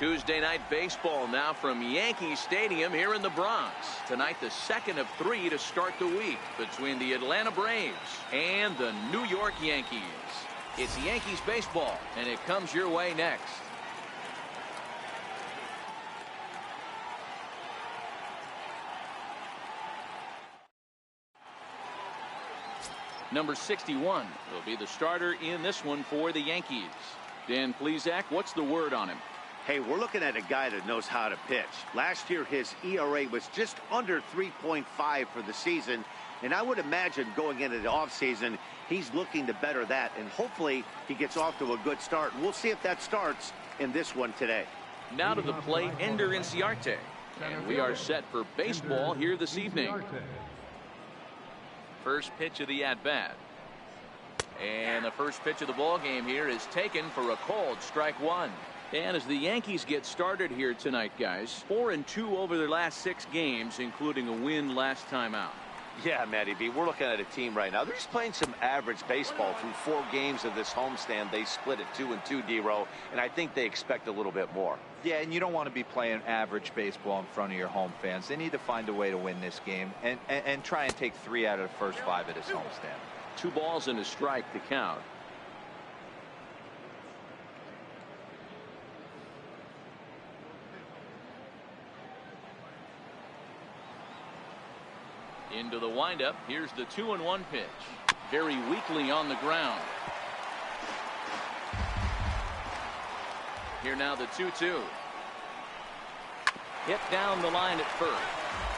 Tuesday night baseball now from Yankee Stadium here in the Bronx. Tonight, the second of 3 to start the week between the Atlanta Braves and the New York Yankees. It's Yankees baseball, and it comes your way next. Number 61 will be the starter in this one for the Yankees. Dan Plesac, what's the word on him? Hey, we're looking at a guy that knows how to pitch. Last year, his ERA was just under 3.5 for the season, and I would imagine going into the offseason, he's looking to better that, and hopefully he gets off to a good start. We'll see if that starts in this one today. Now to the plate, Ender Inciarte, and we are set for baseball here this evening. First pitch of the at-bat. And the first pitch of the ball game here is taken for a called strike one. And as the Yankees get started here tonight, guys, 4-2 over their last 6 games, including a win last time out. Yeah, Matty B, we're looking at a team right now. They're just playing some average baseball through 4 games of this homestand. They split it 2-2, D-Row, and I think they expect a little bit more. Yeah, and you don't want to be playing average baseball in front of your home fans. They need to find a way to win this game and try and take 3 out of the first 5 of this homestand. 2 balls and a strike to count. Into the windup. Here's the 2-1 pitch. Very weakly on the ground. Here now the 2-2. Hit down the line at first,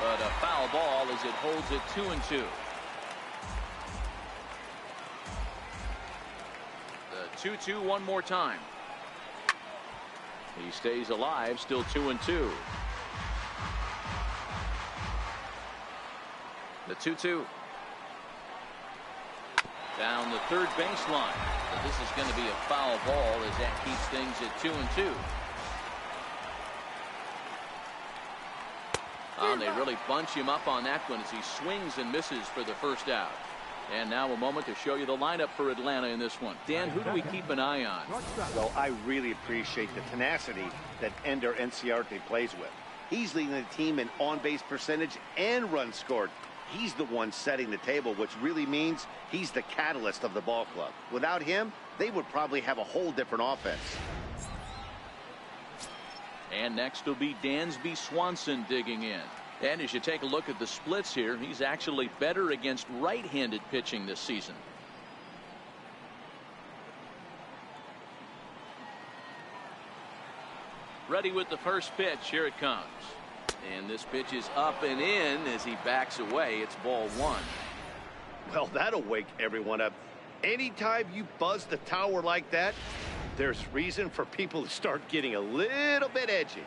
but a foul ball as it holds it 2-2. The 2-2 one more time. He stays alive, still 2-2. The 2-2. Down the third baseline. But this is going to be a foul ball as that keeps things at 2-2. They really bunch him up on that one as he swings and misses for the first out. And now a moment to show you the lineup for Atlanta in this one. Dan, who do we keep an eye on? Well, I really appreciate the tenacity that Ender Inciarte plays with. He's leading the team in on-base percentage and runs scored. He's the one setting the table, which really means he's the catalyst of the ball club. Without him, they would probably have a whole different offense. And next will be Dansby Swanson digging in. And as you take a look at the splits here, he's actually better against right-handed pitching this season. Ready with the first pitch. Here it comes. And this pitch is up and in as he backs away. It's ball 1. Well, that'll wake everyone up. Anytime you buzz the tower like that, there's reason for people to start getting a little bit edgy.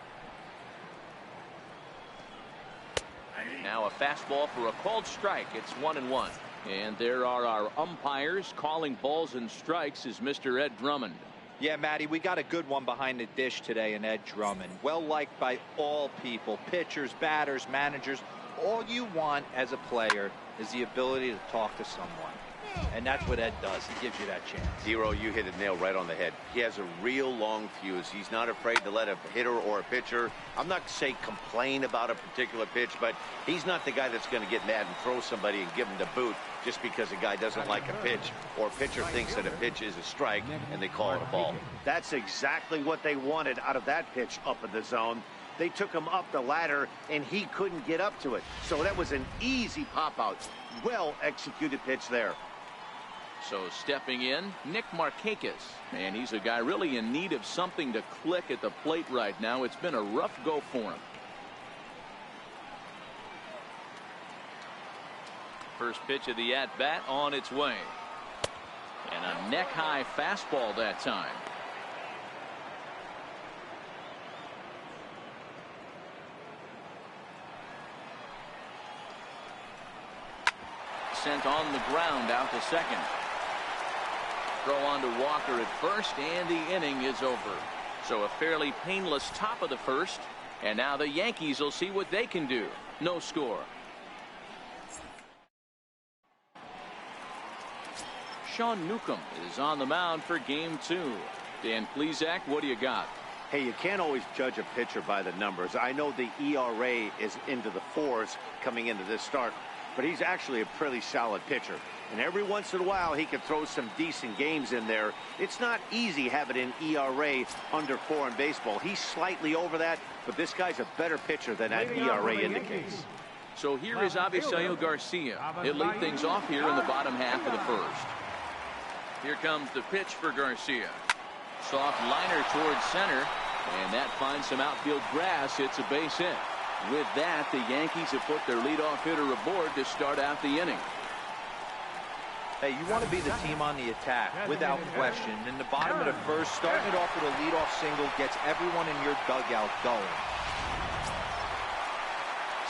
Now a fastball for a called strike. It's 1-1. And there are our umpires calling balls and strikes is Mr. Ed Drummond. Yeah, Matty, we got a good one behind the dish today in Ed Drummond. Well liked by all people, pitchers, batters, managers. All you want as a player is the ability to talk to someone. And that's what Ed does. He gives you that chance. Zero, you hit a nail right on the head. He has a real long fuse. He's not afraid to let a hitter or a pitcher, I'm not to say complain about a particular pitch, but he's not the guy that's going to get mad and throw somebody and give him the boot just because a guy doesn't like a pitch or a pitcher thinks that a pitch is a strike and they call it a ball. That's exactly what they wanted out of that pitch up in the zone. They took him up the ladder and he couldn't get up to it. So that was an easy pop out. Well executed pitch there. So stepping in, Nick Markakis. And he's a guy really in need of something to click at the plate right now. It's been a rough go for him. First pitch of the at-bat on its way. And a neck-high fastball that time. Sent on the ground out to second. Throw on to Walker at first, and the inning is over. So a fairly painless top of the first, and now the Yankees will see what they can do. No score. Sean Newcomb is on the mound for game 2. Dan Plesac, what do you got? Hey, you can't always judge a pitcher by the numbers. I know the ERA is into the 4s coming into this start, but he's actually a pretty solid pitcher. And every once in a while, he can throw some decent games in there. It's not easy having an ERA under 4 in baseball. He's slightly over that, but this guy's a better pitcher than that ERA indicates. So here is Avisail Garcia. He'll lead things off here in the bottom half of the first. Here comes the pitch for Garcia. Soft liner towards center, and that finds some outfield grass. It's a base hit. With that, the Yankees have put their leadoff hitter aboard to start out the inning. Hey, you want to be the team on the attack, without question. In the bottom of the first, starting it off with a leadoff single gets everyone in your dugout going.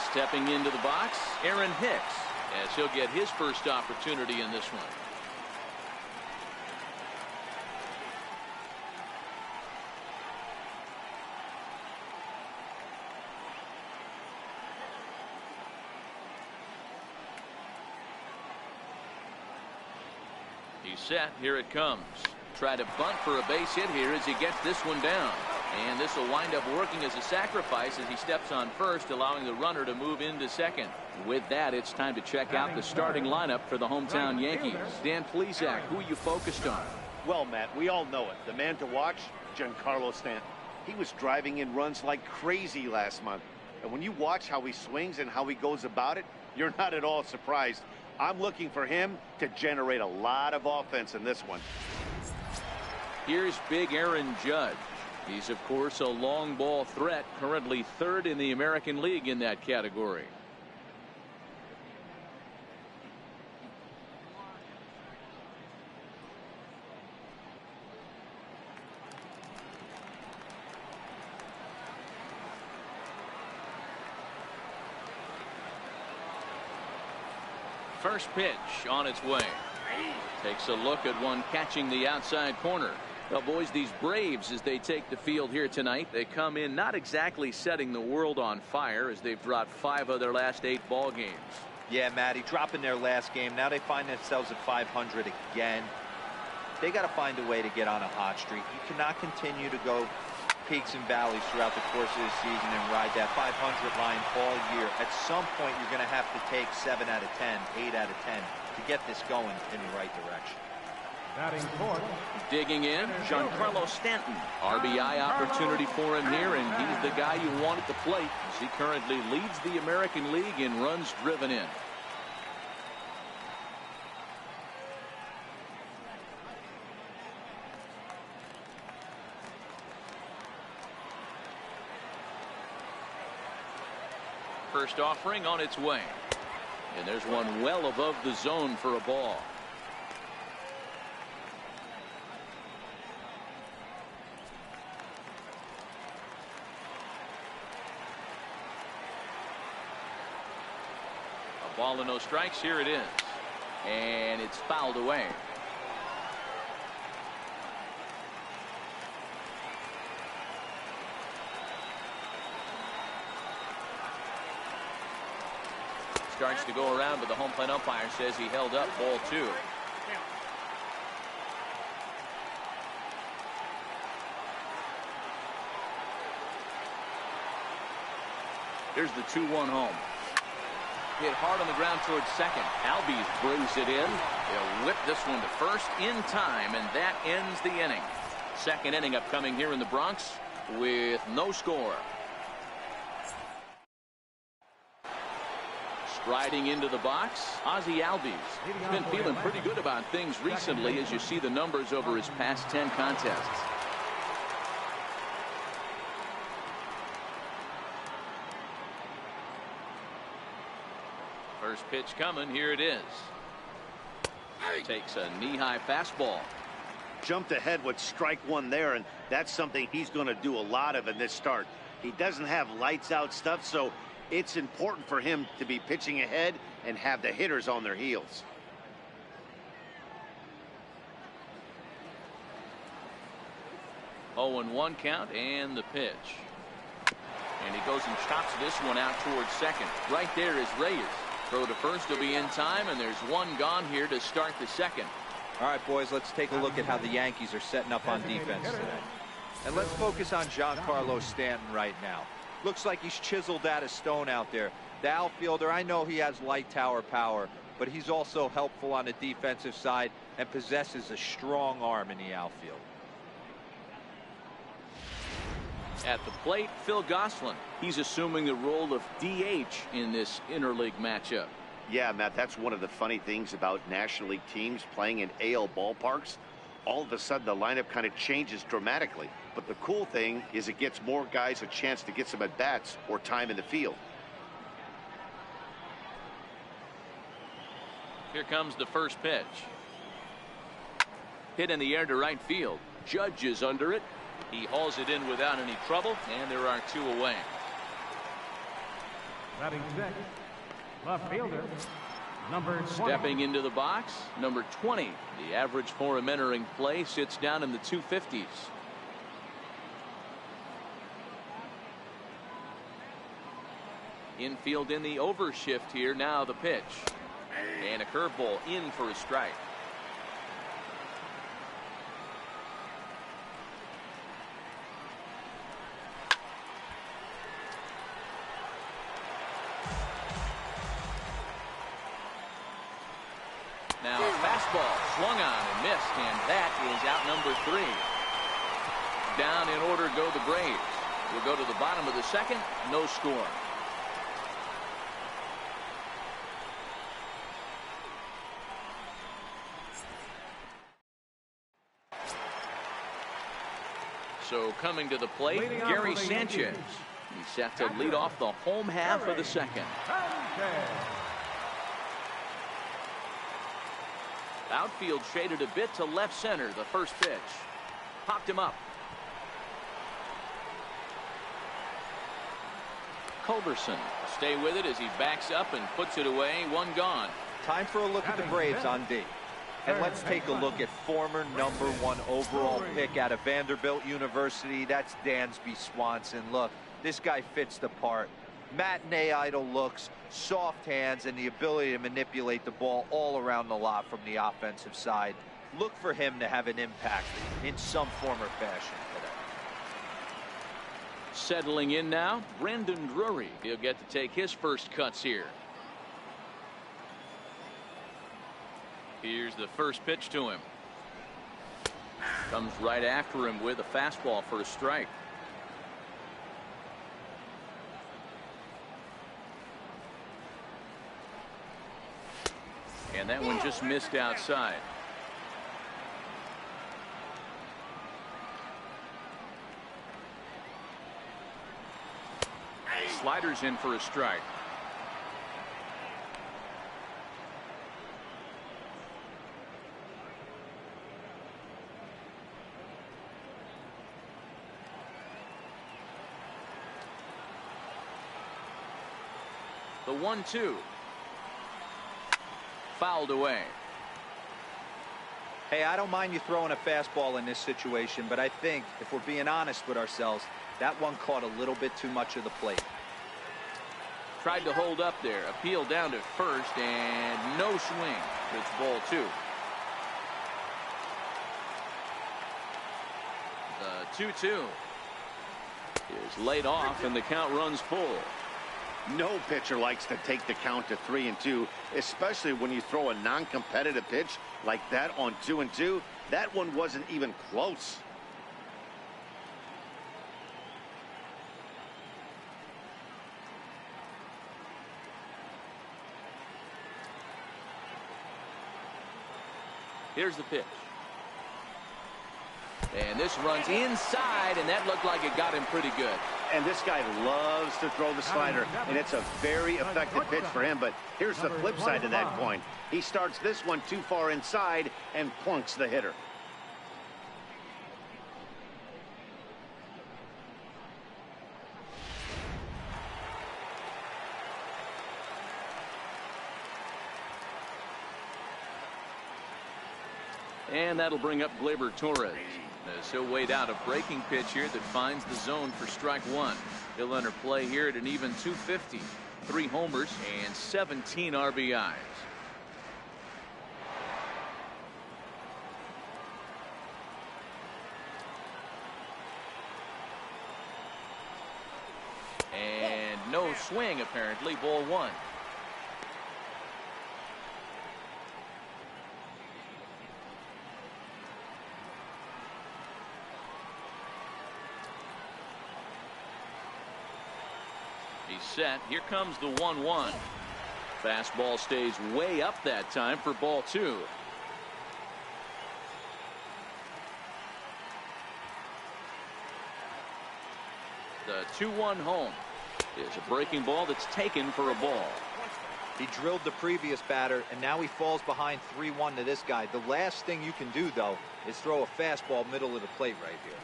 Stepping into the box, Aaron Hicks, as he'll get his first opportunity in this one. He's set. Here it comes. Try to bunt for a base hit here as he gets this one down. And this will wind up working as a sacrifice as he steps on first, allowing the runner to move into second. With that, it's time to check out the starting lineup for the hometown Yankees. Dan Plesac, who are you focused on? Well, Matt, we all know it. The man to watch, Giancarlo Stanton. He was driving in runs like crazy last month. And when you watch how he swings and how he goes about it, you're not at all surprised. I'm looking for him to generate a lot of offense in this one. Here's big Aaron Judge. He's, of course, a long ball threat, currently 3rd in the American League in that category. First pitch on its way. Takes a look at one catching the outside corner. Well, boys, these Braves, as they take the field here tonight, they come in not exactly setting the world on fire as they've dropped 5 of their last 8 ball games. Yeah, Matty, dropping their last game. Now they find themselves at 500 again. They got to find a way to get on a hot streak. You cannot continue to go peaks and valleys throughout the course of the season and ride that 500 line all year. At some point, you're going to have to take 7 out of 10, 8 out of 10 to get this going in the right direction. Digging in, Giancarlo Stanton. RBI opportunity for him here, and he's the guy you want at the plate as he currently leads the American League in runs driven in. First offering on its way. And there's one well above the zone for a ball. A ball and no strikes. Here it is. And it's fouled away. Starts to go around, but the home plate umpire says he held up ball 2. Here's the 2-1 home. Hit hard on the ground towards second. Albies brings it in. He'll whip this one to first in time, and that ends the inning. Second inning upcoming here in the Bronx with no score. Riding into the box, Ozzie Albies. He's been feeling pretty good about things recently as you see the numbers over his past 10 contests. First pitch coming. Here it is. Takes a knee-high fastball. Jumped ahead with strike 1 there, and that's something he's going to do a lot of in this start. He doesn't have lights-out stuff, so it's important for him to be pitching ahead and have the hitters on their heels. Oh, and 1 count and the pitch. And he goes and chops this one out towards second. Right there is Reyes. Throw to first will be in time, and there's 1 gone here to start the second. All right, boys, let's take a look at how the Yankees are setting up on defense today. And let's focus on Giancarlo Stanton right now. Looks like he's chiseled out of stone out there. The outfielder, I know he has light tower power, but he's also helpful on the defensive side and possesses a strong arm in the outfield. At the plate, Phil Gosselin. He's assuming the role of DH in this interleague matchup. Yeah, Matt, that's one of the funny things about National League teams playing in AL ballparks. All of a sudden, the lineup kind of changes dramatically. But the cool thing is it gets more guys a chance to get some at-bats or time in the field. Here comes the first pitch. Hit in the air to right field. Judge is under it. He hauls it in without any trouble, and there are 2 away. Batting sixth, left fielder, number 20. Stepping into the box, number 20. The average for him entering play sits down in the 250s. Infield in the overshift here. Now the pitch. And a curveball in for a strike. Now a fastball swung on and missed, and that is out number 3. Down in order go the Braves. We'll go to the bottom of the second. No score. So coming to the plate, Gary Sanchez. He's set to lead off the home half of the second. Outfield shaded a bit to left center. The first pitch popped him up. Culberson stay with it as he backs up and puts it away. 1 gone. Time for a look at the Braves on D. And let's take a look at former #1 overall pick out of Vanderbilt University. That's Dansby Swanson. Look, this guy fits the part. Matinee idol looks, soft hands, and the ability to manipulate the ball all around the lot from the offensive side. Look for him to have an impact in some form or fashion today. Settling in now, Brandon Drury. He'll get to take his first cuts here. Here's the first pitch to him. Comes right after him with a fastball for a strike. And that one just missed outside. Sliders in for a strike. The 1-2. Fouled away. Hey, I don't mind you throwing a fastball in this situation, but I think if we're being honest with ourselves, that one caught a little bit too much of the plate. Tried to hold up there. Appeal down to first, and no swing. It's ball 2. The 2-2 is laid off, and the count runs full. No pitcher likes to take the count to 3-2, especially when you throw a non-competitive pitch like that on 2-2. That one wasn't even close. Here's the pitch. And this runs inside, and that looked like it got him pretty good. And this guy loves to throw the slider, and it's a very effective pitch for him. But here's the flip side to that coin. He starts this one too far inside and plunks the hitter. And that'll bring up Gleyber Torres. As he'll wait out a breaking pitch here that finds the zone for strike 1. He'll enter play here at an even 250. 3 homers and 17 RBIs. swing, apparently. Ball one. He's set. Here comes the 1-1. Fastball stays way up that time for ball two. The 2-1 home is a breaking ball that's taken for a ball. He drilled the previous batter, and now he falls behind 3-1 to this guy. The last thing you can do, though, is throw a fastball middle of the plate right here.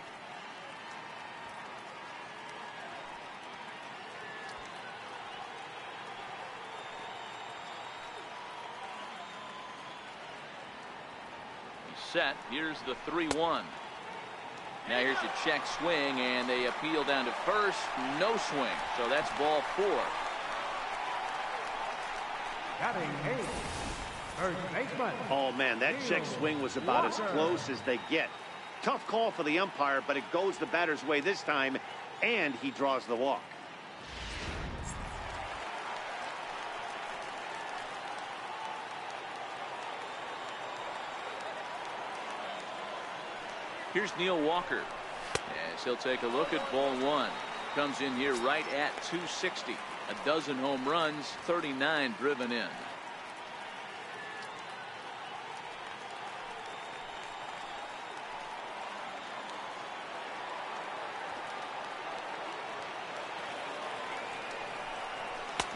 Set. Here's the 3-1. Now here's a check swing, and they appeal down to first. No swing. So that's ball four. Batting eighth, first baseman. Oh, man, that check swing was about as close as they get. Tough call for the umpire, but it goes the batter's way this time, and he draws the walk. Here's Neil Walker as he'll take a look at ball one. Comes in here right at 260. A dozen home runs, 39 driven in.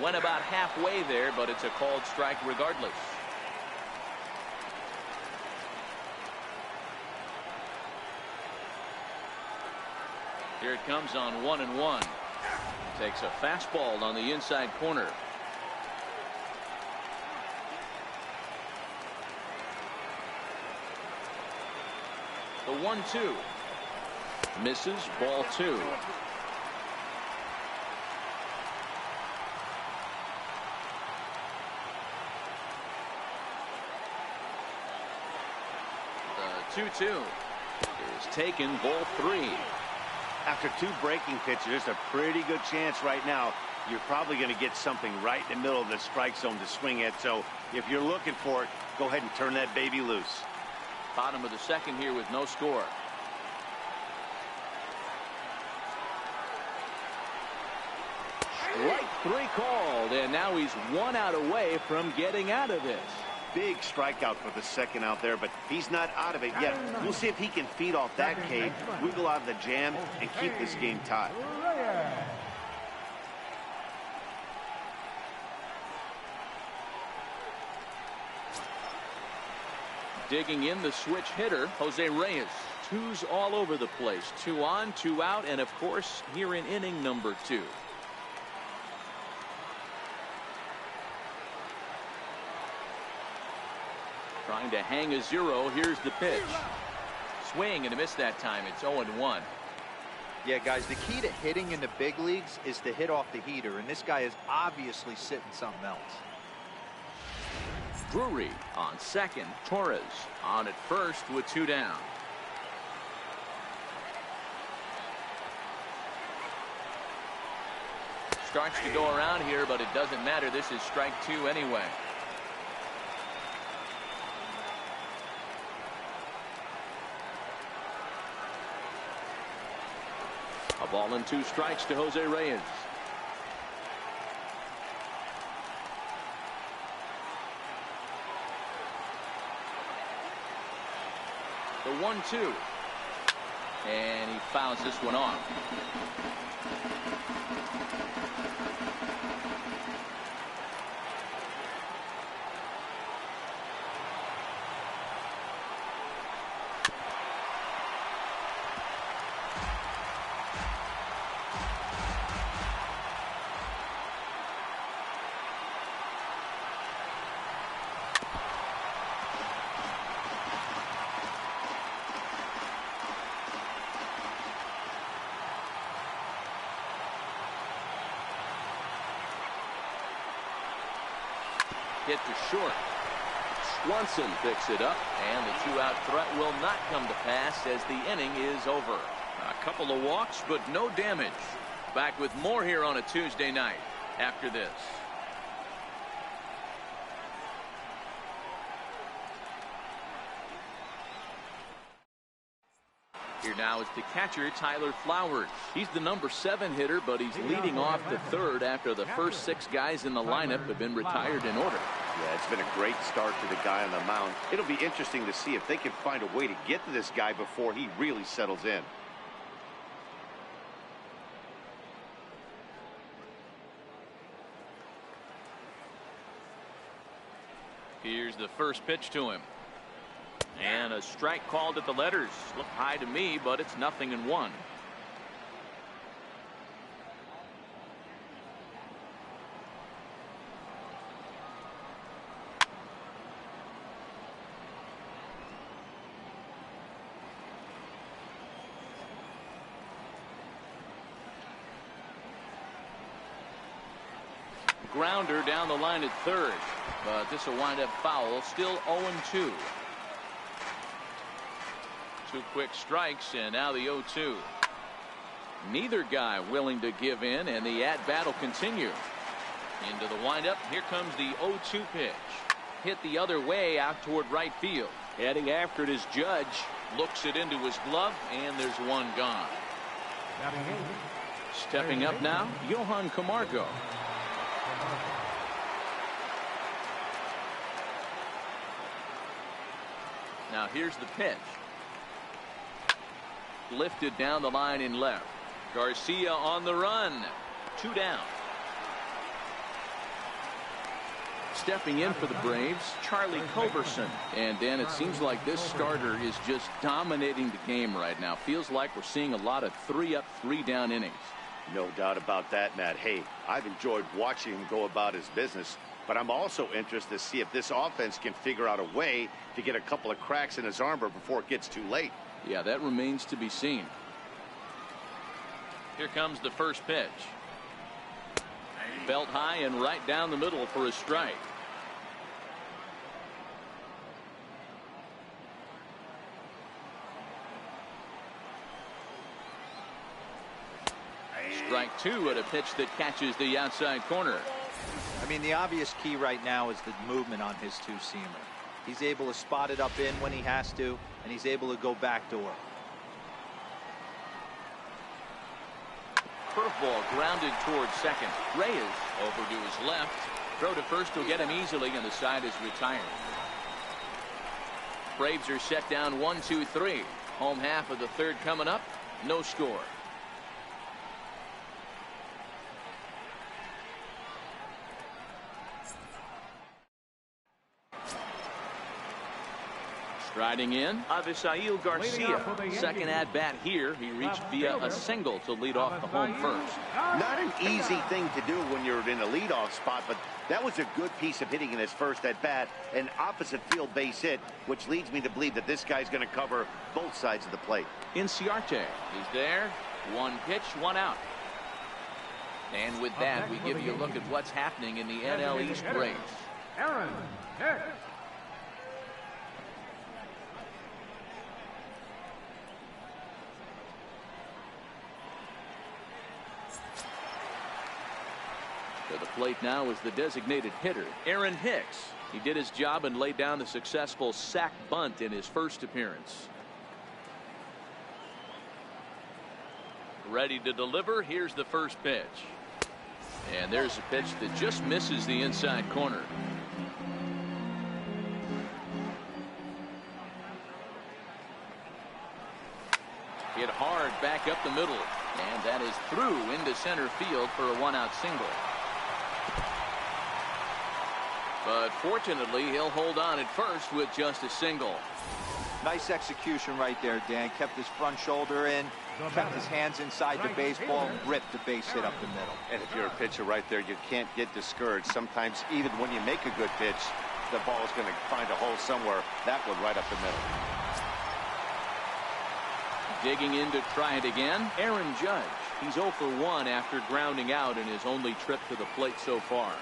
Went about halfway there, but it's a called strike regardless. Here it comes on 1-1. Takes a fastball on the inside corner. The 1-2. Misses, ball two. The 2-2 is taken, ball three. After two breaking pitches, there's a pretty good chance right now you're probably going to get something right in the middle of the strike zone to swing at. So if you're looking for it, go ahead and turn that baby loose. Bottom of the second here with no score. Strike three called, and now he's 1 out away from getting out of this. Big strikeout for the second out there, but he's not out of it yet. We'll see if he can feed off that K, wiggle out of the jam, and keep this game tied. Digging in the switch hitter, Jose Reyes. Twos all over the place. 2 on, 2 out, and of course, here in inning number 2. Trying to hang a 0. Here's the pitch. Swing and a miss that time. It's 0-1. Yeah, guys, the key to hitting in the big leagues is to hit off the heater, and this guy is obviously sitting something else. Drury on second. Torres on at first with 2 down. Starts to go around here, but it doesn't matter. This is strike 2 anyway. A ball and 2 strikes to Jose Reyes. The 1-2. And he fouls this one off. Hit to short. Swanson picks it up, and the 2-out threat will not come to pass as the inning is over. A couple of walks, but no damage. Back with more here on a Tuesday night. after this. Here now is the catcher, Tyler Flowers. He's the number 7 hitter, but he's leading off the third after the first 6 guys in the lineup have been retired in order. Yeah, it's been a great start to the guy on the mound. It'll be interesting to see if they can find a way to get to this guy before he really settles in. Here's the first pitch to him. And a strike called at the letters. Looked high to me, but it's 0-1. Grounder down the line at third, but this will wind up foul. Still 0-2. 2 quick strikes, and now the 0-2. Neither guy willing to give in, and the at-bat will continue. Into the windup. Here comes the 0-2 pitch. Hit the other way out toward right field. Heading after it is Judge. Looks it into his glove, and there's one gone. Stepping up now, Johan Camargo. Now here's the pitch. Lifted down the line in left. Garcia on the run. 2 down. Stepping in for the Braves, Charlie Culberson. And Dan, it seems like this starter is just dominating the game right now. Feels like we're seeing a lot of 3-up, 3-down innings. No doubt about that, Matt. Hey, I've enjoyed watching him go about his business, but I'm also interested to see if this offense can figure out a way to get a couple of cracks in his armor before it gets too late. Yeah, that remains to be seen. Here comes the first pitch. Belt high and right down the middle for a strike. Strike 2 at a pitch that catches the outside corner. I mean, the obvious key right now is the movement on his 2-seamer. He's able to spot it up in when he has to, and he's able to go backdoor. Curveball grounded towards second. Reyes over to his left. Throw to first will get him easily, and the side is retired. Braves are set down 1-2-3. Home half of the third coming up. No score. Striding in, Avisail Garcia. Second at bat here. He reached via a single to lead off the home first. Not an easy thing to do when you're in a leadoff spot, but that was a good piece of hitting in his first at bat, an opposite field base hit, which leads me to believe that this guy's going to cover both sides of the plate. Inciarte is there. 1 pitch, 1 out. And with that, we give you a look at what's happening in the NL East race. Hicks. To the plate now is the designated hitter, Aaron Hicks. He did his job and laid down the successful sac bunt in his first appearance. Ready to deliver. Here's the first pitch. And there's a pitch that just misses the inside corner. Hit hard back up the middle. And that is through into center field for a 1-out single. But fortunately, he'll hold on at first with just a single. Nice execution right there, Dan. Kept his front shoulder in, kept his hands inside the baseball, and ripped the base hit up the middle. And if you're a pitcher right there, you can't get discouraged. Sometimes even when you make a good pitch, the ball is going to find a hole somewhere. That one right up the middle. Digging in to try it again, Aaron Judge. He's 0 for 1 after grounding out in his only trip to the plate so far.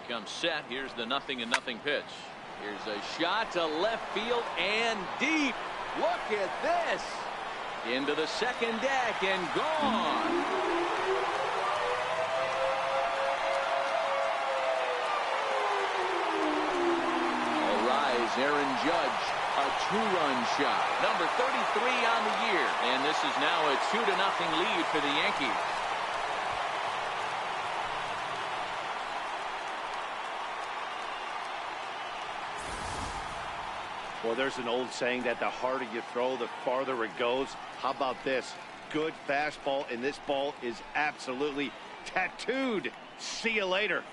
comes set. Here's the 0-0 pitch. Here's a shot to left field and deep. Look at this. Into the second deck and gone. All rise, Aaron Judge. A two-run shot. Number 33 on the year. And this is now a 2-0 lead for the Yankees. Well, there's an old saying that the harder you throw, the farther it goes. How about this? Good fastball, and this ball is absolutely tattooed. See you later.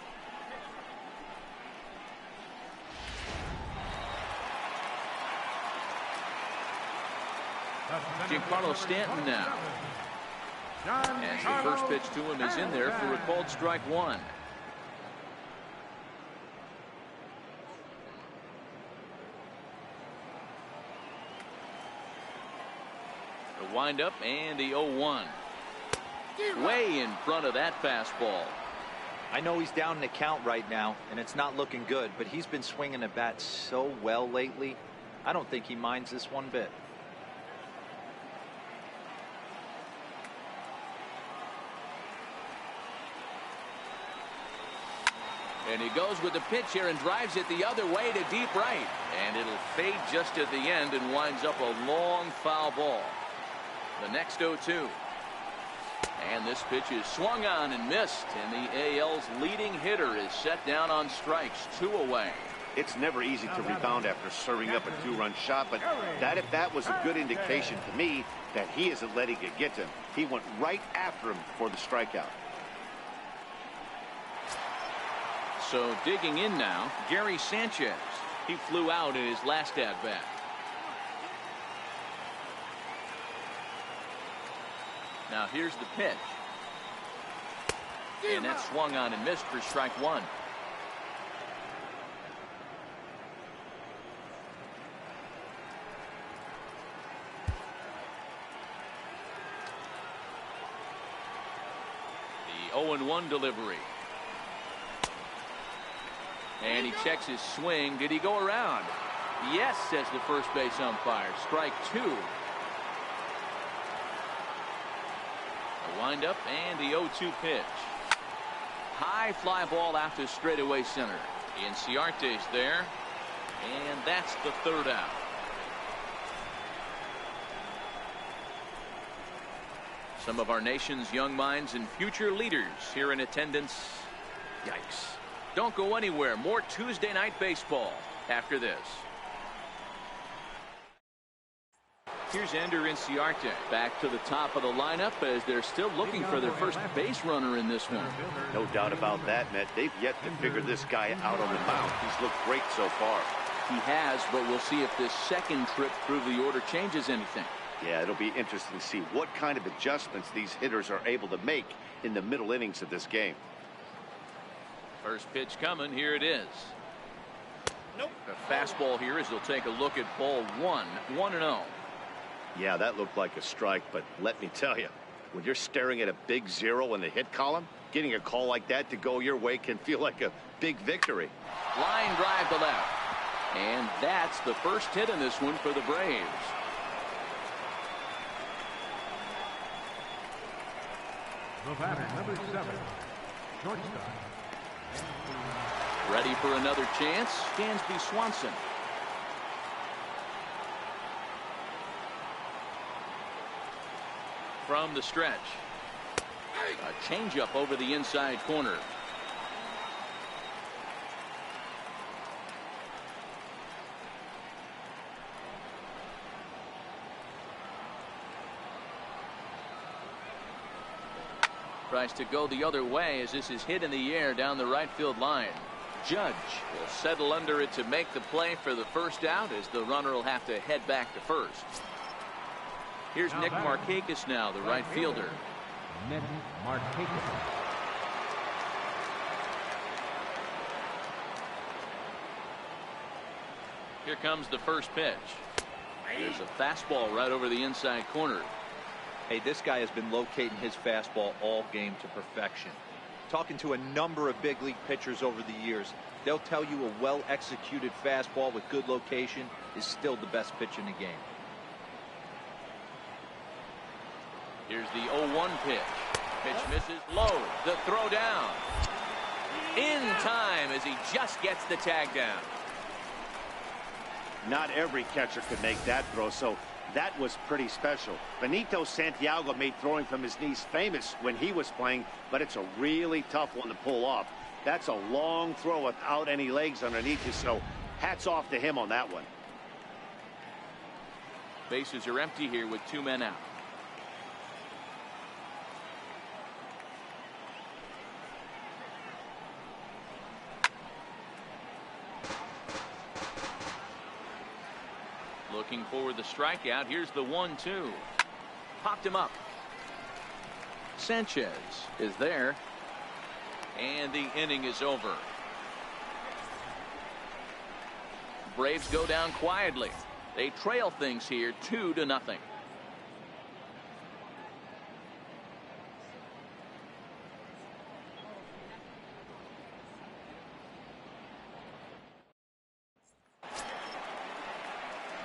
Giancarlo Stanton now. As the first pitch to him is in there for a called strike one. The windup and the 0-1. Way in front of that fastball. I know he's down in the count right now, and it's not looking good, but he's been swinging the bat so well lately. I don't think he minds this one bit. And he goes with the pitch here and drives it the other way to deep right. And it'll fade just at the end and winds up a long foul ball. The next 0-2. And this pitch is swung on and missed. And the AL's leading hitter is set down on strikes, 2 away. It's never easy to rebound after serving up a two-run shot, but that if that was a good indication to me that he isn't letting it get to him. He went right after him for the strikeout. So digging in now, Gary Sanchez. He flew out in his last at-bat. Now here's the pitch. And that swung on and missed for strike one. The 0-1 delivery. And he checks his swing. Did he go around? Yes, says the first base umpire. Strike two. The windup and the 0-2 pitch. High fly ball out to straightaway center. Inciarte's there. And that's the third out. Some of our nation's young minds and future leaders here in attendance. Yikes. Don't go anywhere. More Tuesday Night Baseball after this. Here's Ender Inciarte back to the top of the lineup as they're still looking for their first base runner in this one. No doubt about that, Matt. They've yet to figure this guy out on the mound. He's looked great so far. He has, but we'll see if this second trip through the order changes anything. Yeah, it'll be interesting to see what kind of adjustments these hitters are able to make in the middle innings of this game. First pitch coming. Here it is. Nope. A fastball here as they'll take a look at ball one. 1-0. Yeah, that looked like a strike, but let me tell you, when you're staring at a big 0 in the hit column, getting a call like that to go your way can feel like a big victory. Line drive to left. And that's the first hit in this one for the Braves. The batter, number 7, shortstop. Ready for another chance, Dansby Swanson. From the stretch. A changeup over the inside corner. Tries to go the other way as this is hit in the air down the right field line. Judge will settle under it to make the play for the first out as the runner will have to head back to first. Here's Nick Markakis now, the right fielder. Nick Markakis. Here comes the first pitch. There's a fastball right over the inside corner. Hey, this guy has been locating his fastball all game to perfection. talking to a number of big league pitchers over the years. They'll tell you a well-executed fastball with good location is still the best pitch in the game. Here's the 0-1 pitch. Pitch misses low. The throw down. In time as he just gets the tag down. Not every catcher could make that throw, so that was pretty special. Benito Santiago made throwing from his knees famous when he was playing, but it's a really tough one to pull off. That's a long throw without any legs underneath you, so hats off to him on that one. Bases are empty here with 2 men out. Looking for the strikeout. Here's the 1-2. Popped him up. Sanchez is there. And the inning is over. Braves go down quietly. They trail things here 2-0.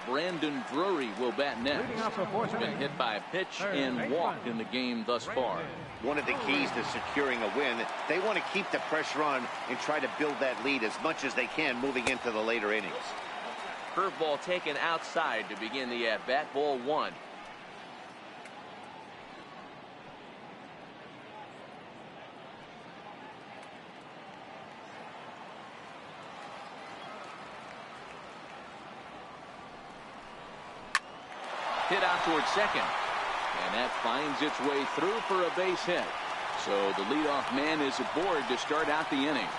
Brandon Drury will bat next. He's been hit by a pitch and walked in the game thus far. One of the keys to securing a win, they want to keep the pressure on and try to build that lead as much as they can moving into the later innings. Curveball taken outside to begin the at-bat. Ball 1. Hit out towards second. And that finds its way through for a base hit. So the leadoff man is aboard to start out the inning.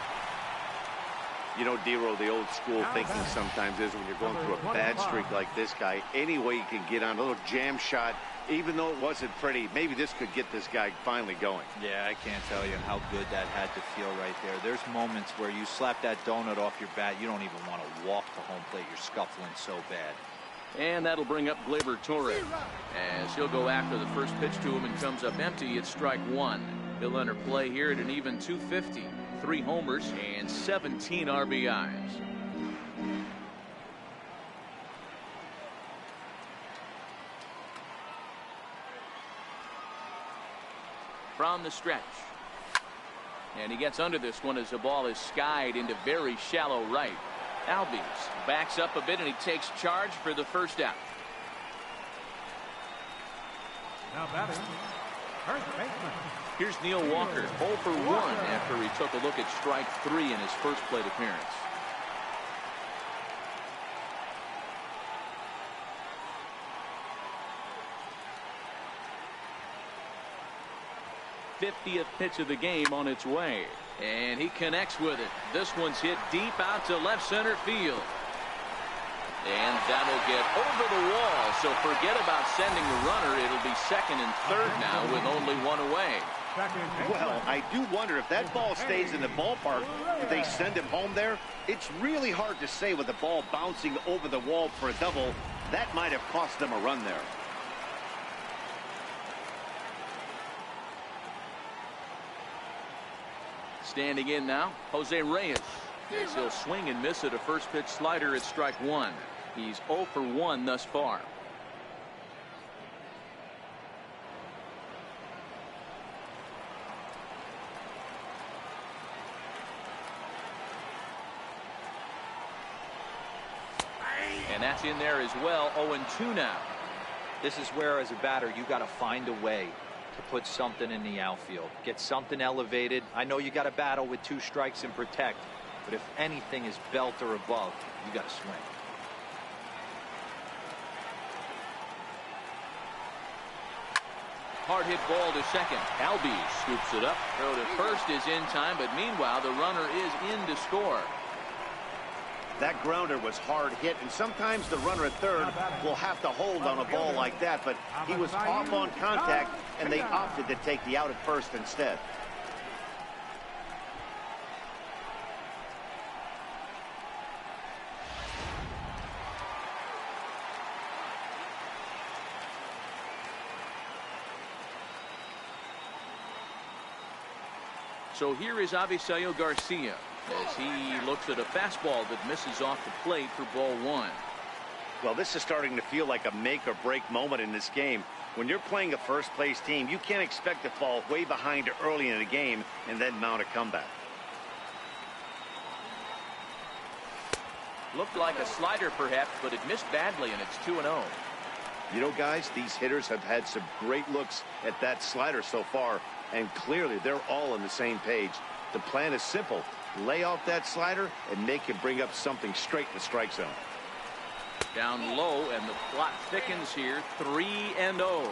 You know, Dero, the old school thinking sometimes is when you're going through a bad streak like this guy, any way you can get on a little jam shot, even though it wasn't pretty, maybe this could get this guy finally going. Yeah, I can't tell you how good that had to feel right there. There's moments where you slap that donut off your bat, you don't even want to walk to home plate. You're scuffling so bad. And that'll bring up Gleyber Torres as he'll go after the first pitch to him and comes up empty. It's strike 1. He'll enter play here at an even 250. 3 homers and 17 RBIs. From the stretch. And he gets under this one as the ball is skied into very shallow right. Albies backs up a bit and he takes charge for the first out. Now batting, first baseman. Here's Neil Walker, 0 for 1 after he took a look at strike 3 in his first plate appearance. '50th pitch of the game on its way. And he connects with it. This one's hit deep out to left center field. And that'll get over the wall. So forget about sending the runner. It'll be second and third now with only 1 away. Well, I do wonder if that ball stays in the ballpark, if they send him home there. It's really hard to say with the ball bouncing over the wall for a double. That might have cost them a run there. Standing in now, Jose Reyes. As he'll swing and miss at a first pitch slider at strike 1. He's 0 for 1 thus far. And that's in there as well. 0-2 now. This is where, as a batter, you got to find a way to put something in the outfield. Get something elevated. I know you got to battle with 2 strikes and protect, but if anything is belt or above, you got to swing. Hard hit ball to second. Albies scoops it up. Throw to first is in time, but meanwhile the runner is in to score. That grounder was hard hit, and sometimes the runner at third will have to hold on a ball like that, but he was off on contact, and they opted to take the out at first instead. So here is Avisail Garcia as he looks at a fastball that misses off the plate for ball one. Well, this is starting to feel like a make or break moment in this game. When you're playing a first place team, you can't expect to fall way behind early in the game and then mount a comeback. Looked like a slider perhaps, but it missed badly, and it's 2-0. You know, guys, these hitters have had some great looks at that slider so far, and clearly they're all on the same page. The plan is simple. Lay off that slider and make it bring up something straight in the strike zone. Down low, and the plot thickens here. 3-0.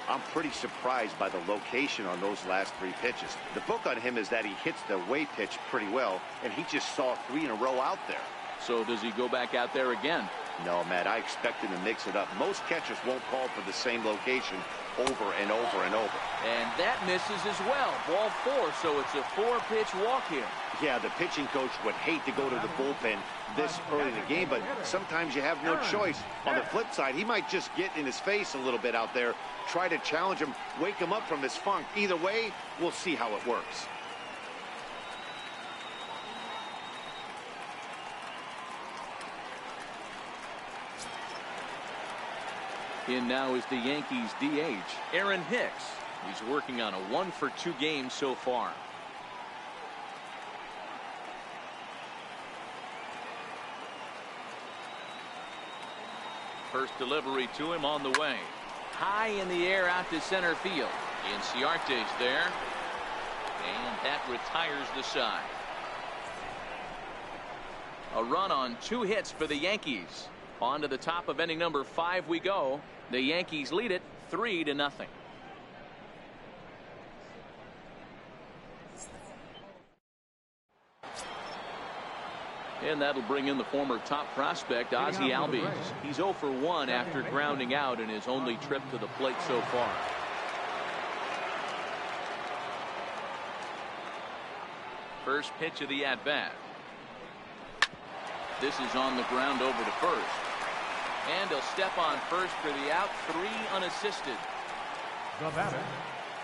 I'm pretty surprised by the location on those last three pitches. The book on him is that he hits the away pitch pretty well, and he just saw 3 in a row out there. So does he go back out there again? No, Matt, I expect him to mix it up. Most catchers won't call for the same location over and over and over. And that misses as well. Ball 4, so it's a 4-pitch walk-in. Yeah, the pitching coach would hate to go to the bullpen this early in the game, but sometimes you have no choice. On the flip side, he might just get in his face a little bit out there, try to challenge him, wake him up from his funk. Either way, we'll see how it works. In now is the Yankees DH, Aaron Hicks. He's working on a 1-for-2 game so far. First delivery to him on the way. High in the air out to center field. Inciarte's there. And that retires the side. A run on 2 hits for the Yankees. On to the top of inning number 5 we go. The Yankees lead it 3-0. And that'll bring in the former top prospect, Ozzie Albies. He's 0 for 1 after grounding out in his only trip to the plate so far. First pitch of the at-bat. This is on the ground over to first. And he'll step on first for the out. 3 unassisted. The batter.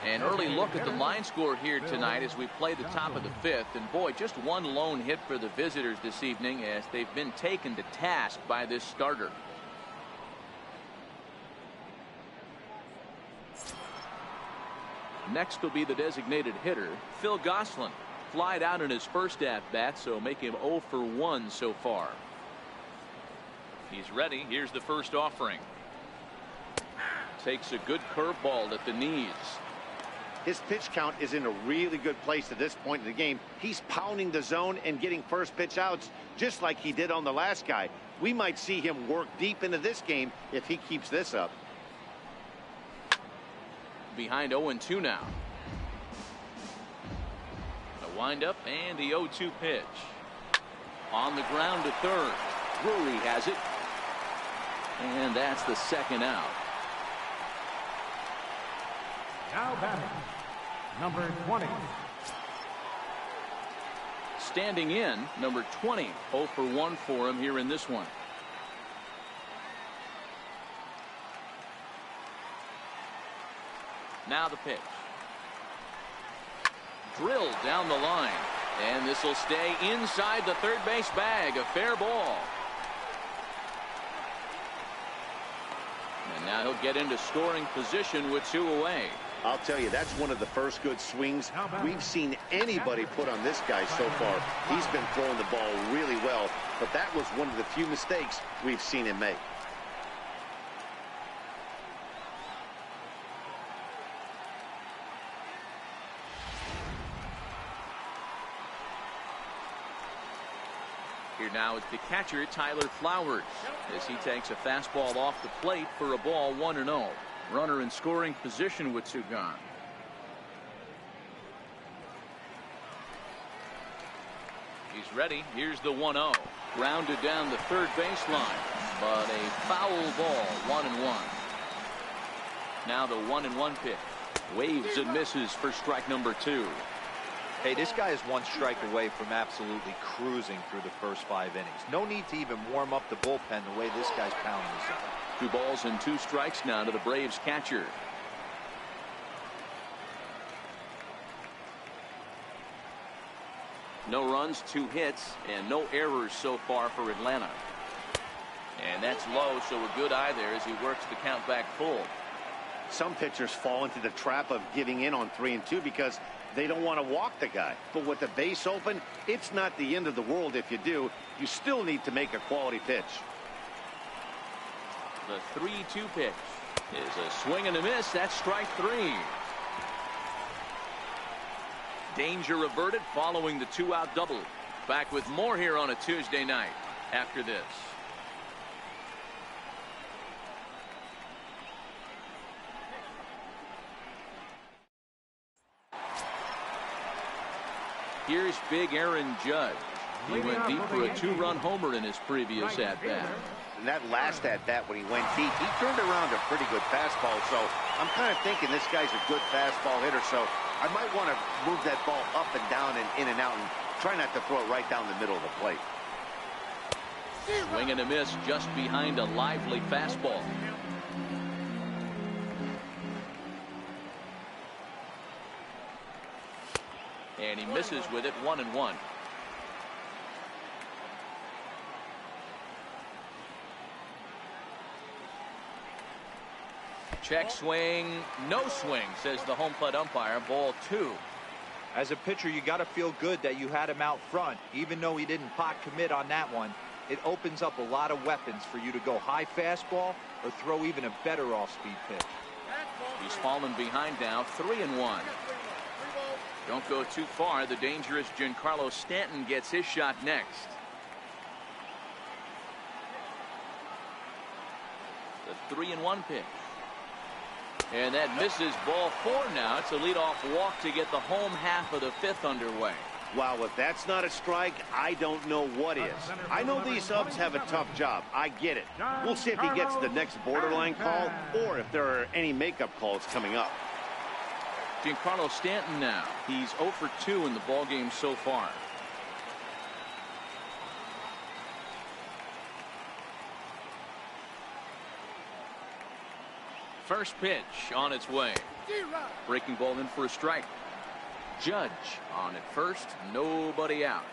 An early look at the line score here tonight as we play the top of the 5th. And boy, just one lone hit for the visitors this evening as they've been taken to task by this starter. Next will be the designated hitter, Phil Gosselin. Flied out in his first at-bat, so make him 0 for 1 so far. He's ready. Here's the first offering. Takes a good curveball at the knees. His pitch count is in a really good place at this point in the game. He's pounding the zone and getting first pitch outs just like he did on the last guy. We might see him work deep into this game if he keeps this up. Behind 0-2 now. The windup and the 0-2 pitch. On the ground to third. Drury has it. And that's the second out. Now batting, number 20. Standing in, number 20. 0 for 1 for him here in this one. Now the pitch. Drilled down the line. And this will stay inside the third base bag. A fair ball. And now he'll get into scoring position with 2 away. I'll tell you, that's one of the first good swings we've seen anybody put on this guy so far. He's been throwing the ball really well, but that was one of the few mistakes we've seen him make. Here now is the catcher, Tyler Flowers, as he takes a fastball off the plate for a ball 1-0. Runner in scoring position with 2 gone. He's ready. Here's the 1-0. Grounded down the third baseline, but a foul ball, 1-1. Now the 1-1 pitch. Waves and misses for strike number 2. Hey, this guy is 1 strike away from absolutely cruising through the first 5 innings. No need to even warm up the bullpen the way this guy's pounding the zone. 2 balls and 2 strikes now to the Braves catcher. No runs, 2 hits, and no errors so far for Atlanta. And that's low, so a good eye there as he works the count back full. Some pitchers fall into the trap of giving in on 3-2 because they don't want to walk the guy. But with the base open, it's not the end of the world if you do. You still need to make a quality pitch. The 3-2 pitch is a swing and a miss. That's strike 3. Danger averted following the 2-out double. Back with more here on a Tuesday night after this. Here's big Aaron Judge. He went deep for a 2-run homer in his previous at-bat. And that last at-bat when he went deep, he turned around a pretty good fastball. So I'm kind of thinking this guy's a good fastball hitter. So I might want to move that ball up and down and in and out and try not to throw it right down the middle of the plate. Swing and a miss just behind a lively fastball. And he misses with it, 1-1. Check swing, no swing, says the home plate umpire. Ball 2. As a pitcher, you got to feel good that you had him out front, even though he didn't pot commit on that one. It opens up a lot of weapons for you to go high fastball or throw even a better off-speed pitch. He's fallen behind now, 3-1. Don't go too far. The dangerous Giancarlo Stanton gets his shot next. The 3-1 pitch. And that misses, ball 4 now. It's a leadoff walk to get the home half of the 5th underway. Wow, if that's not a strike, I don't know what is. I know these subs have a tough job. I get it. We'll see if he gets the next borderline call or if there are any makeup calls coming up. Giancarlo Stanton now. He's 0 for 2 in the ballgame so far. First pitch on its way. Breaking ball in for a strike. Judge on at first, nobody out.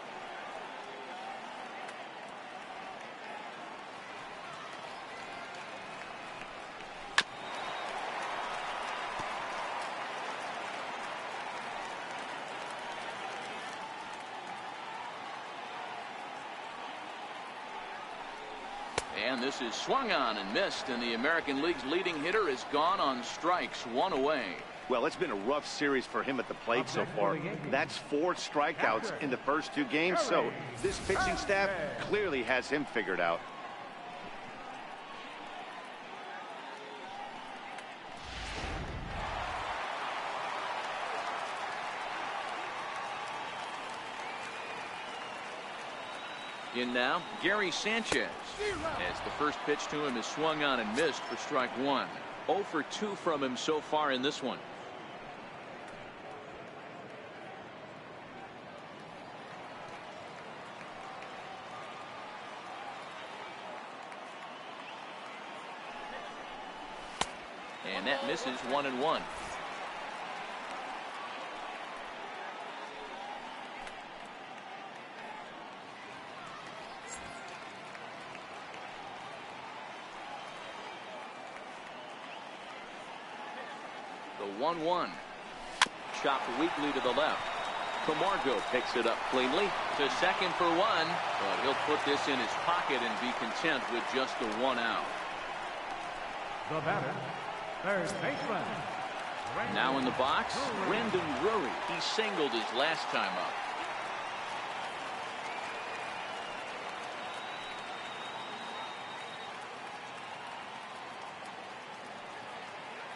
And this is swung on and missed, and the American League's leading hitter is gone on strikes, 1 away. Well, it's been a rough series for him at the plate so far. That's 4 strikeouts in the first 2 games, so this pitching staff clearly has him figured out. In now, Gary Sanchez. As the first pitch to him is swung on and missed for strike 1. 0 for 2 from him so far in this one. And that misses, 1-1. The 1-1. Chopped weakly to the left. Camargo picks it up cleanly to second for 1, but he'll put this in his pocket and be content with just the 1 out. The batter, third baseman. Now in the box, Brendan Drury. He singled his last time up.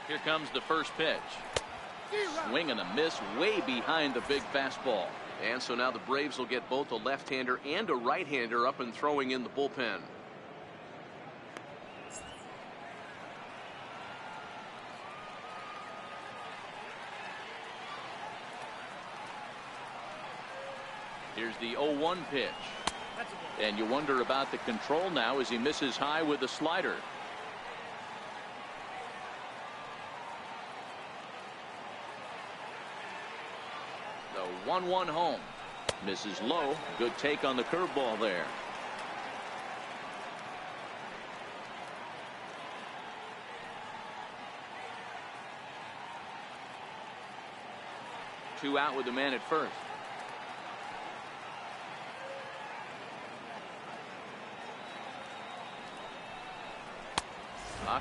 Here comes the first pitch. Swing and a miss way behind the big fastball. And so now the Braves will get both a left-hander and a right-hander up and throwing in the bullpen. Here's the 0-1 pitch. And you wonder about the control now as he misses high with the slider. The 1-1 home. Misses low. Good take on the curveball there. Two out with the man at first.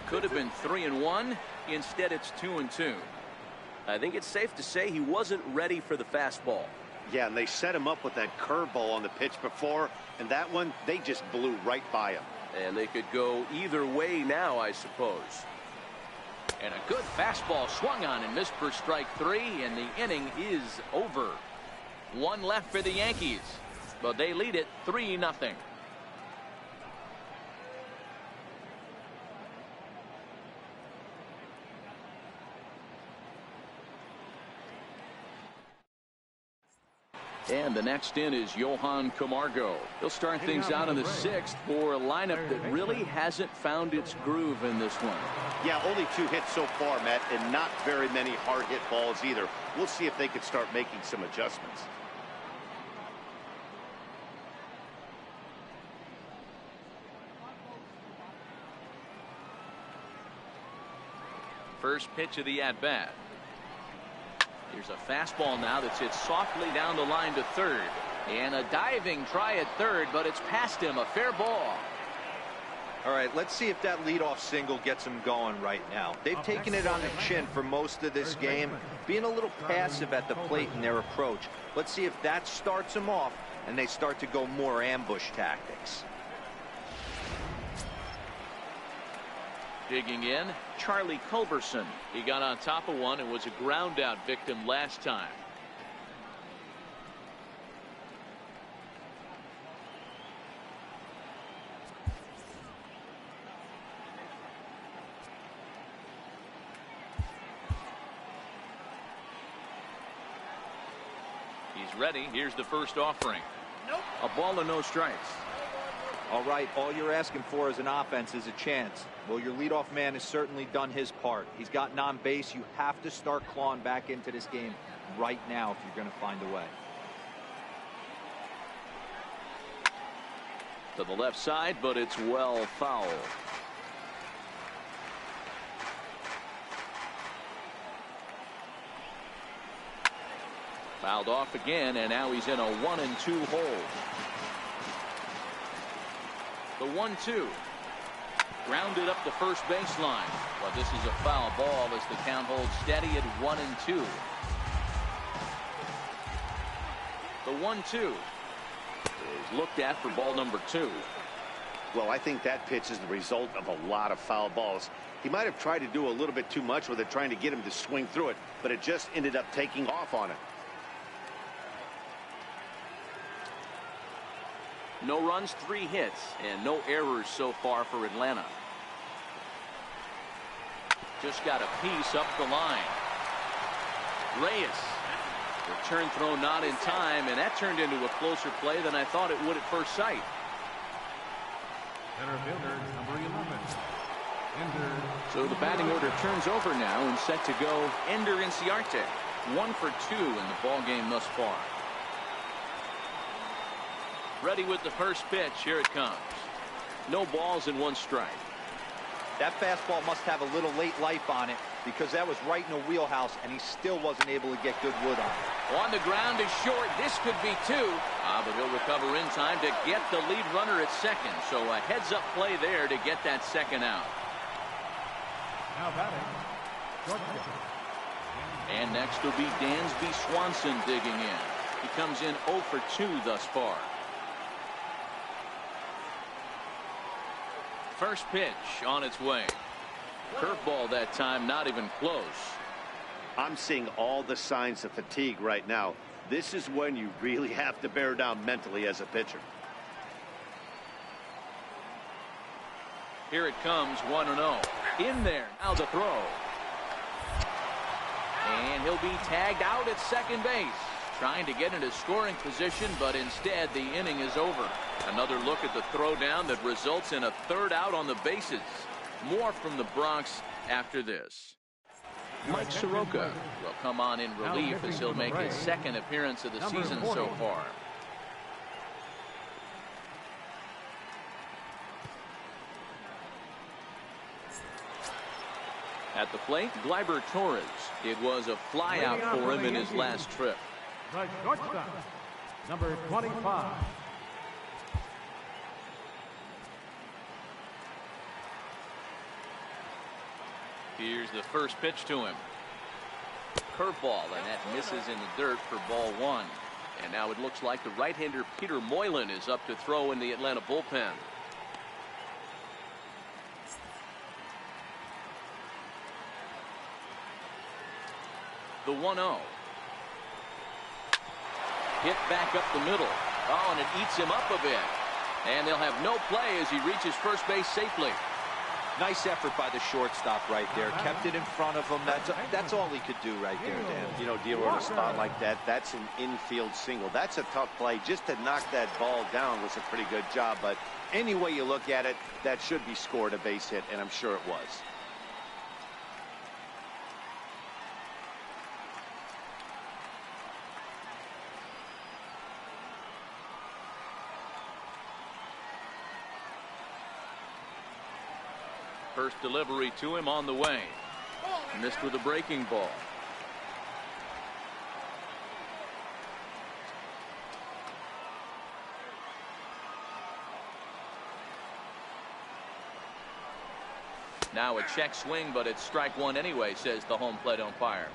Could have been 3-1. Instead, it's 2-2. I think it's safe to say he wasn't ready for the fastball. Yeah, and they set him up with that curveball on the pitch before, and that one, they just blew right by him. And they could go either way now, I suppose. And a good fastball swung on and missed for strike 3, and the inning is over. One left for the Yankees, but they lead it 3-0. And the next in is Johan Camargo. He'll start things out in the 6th for a lineup that really hasn't found its groove in this one. Yeah, only 2 hits so far, Matt, and not very many hard hit balls either. We'll see if they can start making some adjustments. First pitch of the at-bat. Here's a fastball now that's hit softly down the line to third. And a diving try at third, but it's past him. A fair ball. All right, let's see if that leadoff single gets them going right now. They've taken it on the chin for most of this game, being a little passive at the plate in their approach. Let's see if that starts them off and they start to go more ambush tactics. Digging in, Charlie Culberson. He got on top of one and was a ground out victim last time. He's ready. Here's the first offering. Nope. A ball and no strikes. All right, all you're asking for as an offense is a chance. Well, your leadoff man has certainly done his part. He's gotten on base. You have to start clawing back into this game right now if you're going to find a way. To the left side, but it's well foul. Fouled off again, and now he's in a 1-2 hole. The 1-2. Grounded up the first baseline. But this is a foul ball as the count holds steady at 1-2. The 1-2 is looked at for ball number 2. Well, I think that pitch is the result of a lot of foul balls. He might have tried to do a little bit too much with it, trying to get him to swing through it, but it just ended up taking off on him. No runs, 3 hits, and no errors so far for Atlanta. Just got a piece up the line. Reyes. Return throw not in time, and that turned into a closer play than I thought it would at first sight. Center fielder, number 11. So the batting order turns over now and set to go Ender Inciarte. 1 for 2 in the ball game thus far. Ready with the first pitch. Here it comes. No balls and 1 strike. That fastball must have a little late life on it because that was right in the wheelhouse and he still wasn't able to get good wood on it. On the ground is short. This could be 2. But he'll recover in time to get the lead runner at second. So a heads-up play there to get that second out. Now batting, shortstop. And next will be Dansby Swanson digging in. He comes in 0 for 2 thus far. First pitch on its way. Curveball that time, not even close. I'm seeing all the signs of fatigue right now. This is when you really have to bear down mentally as a pitcher. Here it comes, 1-0. In there, now the throw. And he'll be tagged out at second base. Trying to get into scoring position, but instead the inning is over. Another look at the throwdown that results in a 3rd out on the bases. More from the Bronx after this. Mike Soroka will come on in relief as he'll make his second appearance of the season so far. At the plate, Gleyber Torres. It was a flyout for him in his last trip. The shortstop, number 25. Here's the first pitch to him. Curveball, and that misses in the dirt for ball one. And now it looks like the right-hander Peter Moylan is up to throw in the Atlanta bullpen. The 1-0. Hit back up the middle. Oh, and it eats him up a bit. And they'll have no play as he reaches first base safely. Nice effort by the shortstop right there. Kept it in front of him. That's all he could do right there, Dan. You know, dealer in a spot like that, that's an infield single. That's a tough play. Just to knock that ball down was a pretty good job. But any way you look at it, that should be scored a base hit, and I'm sure it was. First delivery to him on the way. Missed with a breaking ball. Now a check swing, but it's strike one anyway, says the home plate umpire.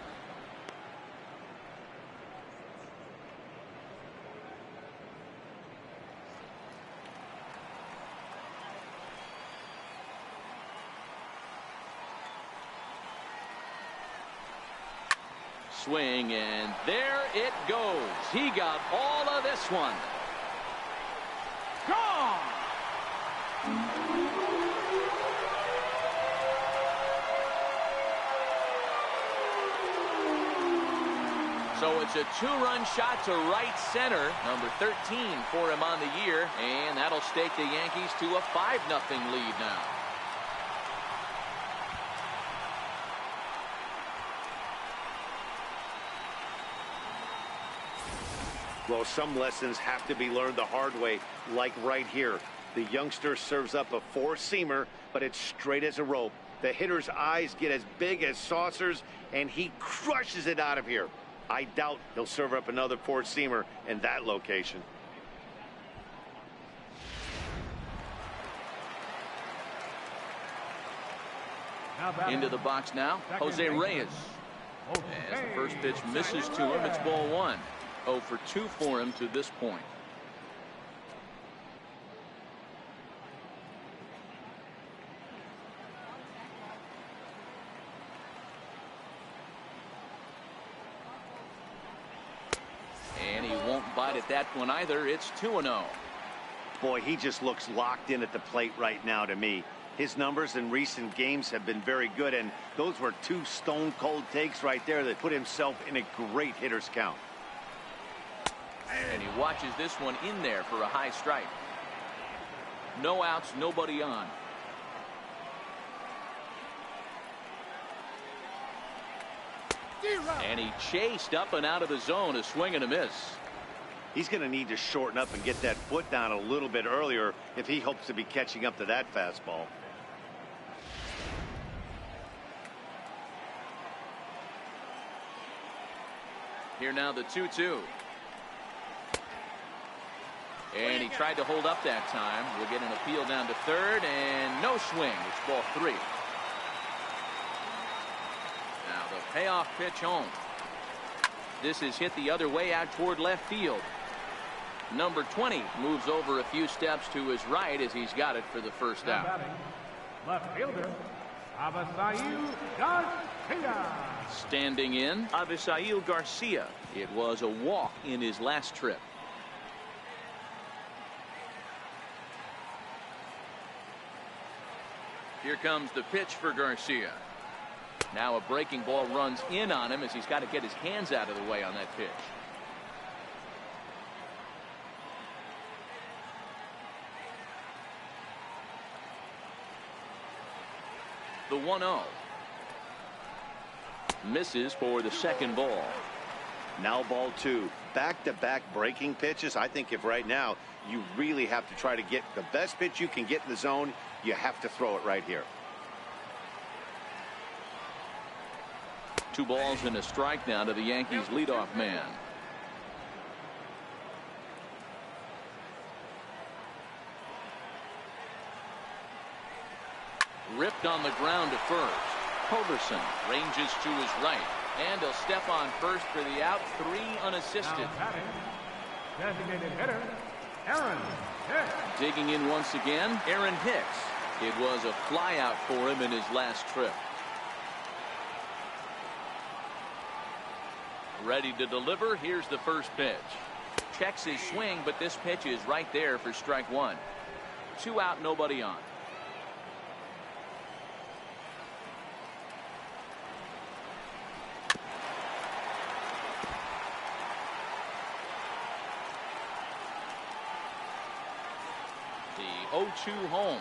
Swing, and there it goes. He got all of this one. Gone! So it's a two-run shot to right center. Number 13 for him on the year, and that'll stake the Yankees to a 5-0 lead now. Well, some lessons have to be learned the hard way, like right here. The youngster serves up a four-seamer, but it's straight as a rope. The hitter's eyes get as big as saucers, and he crushes it out of here. I doubt he'll serve up another four-seamer in that location. Into the box now, Jose Reyes. As the first pitch misses to him, it's ball one. 0 for 2 for him to this point. And he won't bite at that one either. It's 2-0. Boy, he just looks locked in at the plate right now to me. His numbers in recent games have been very good, and those were two stone-cold takes right there that put himself in a great hitter's count. And he watches this one in there for a high strike. No outs, nobody on. And he chased up and out of the zone, a swing and a miss. He's going to need to shorten up and get that foot down a little bit earlier if he hopes to be catching up to that fastball. Here now the 2-2. And he tried to hold up that time. We'll get an appeal down to third, and no swing. It's ball 3. Now the payoff pitch home. This is hit the other way out toward left field. Number 20 moves over a few steps to his right as he's got it for the first out. Left fielder, Avisail Garcia. Standing in, Avisail Garcia. It was a walk in his last trip. Here comes the pitch for Garcia. Now a breaking ball runs in on him as he's got to get his hands out of the way on that pitch. The 1-0. Misses for the second ball. Now ball 2. Back-to-back breaking pitches. I think if right now you really have to try to get the best pitch you can get in the zone, you have to throw it right here. 2 balls and a strike now to the Yankees leadoff man. Ripped on the ground to first. Culberson ranges to his right, and he'll step on first for the out. 3 unassisted. Designated hitter, Aaron Hicks. Digging in once again, Aaron Hicks. It was a flyout for him in his last trip. Ready to deliver. Here's the first pitch. Checks his swing, but this pitch is right there for strike 1. 2 out, nobody on. The 0-2 home.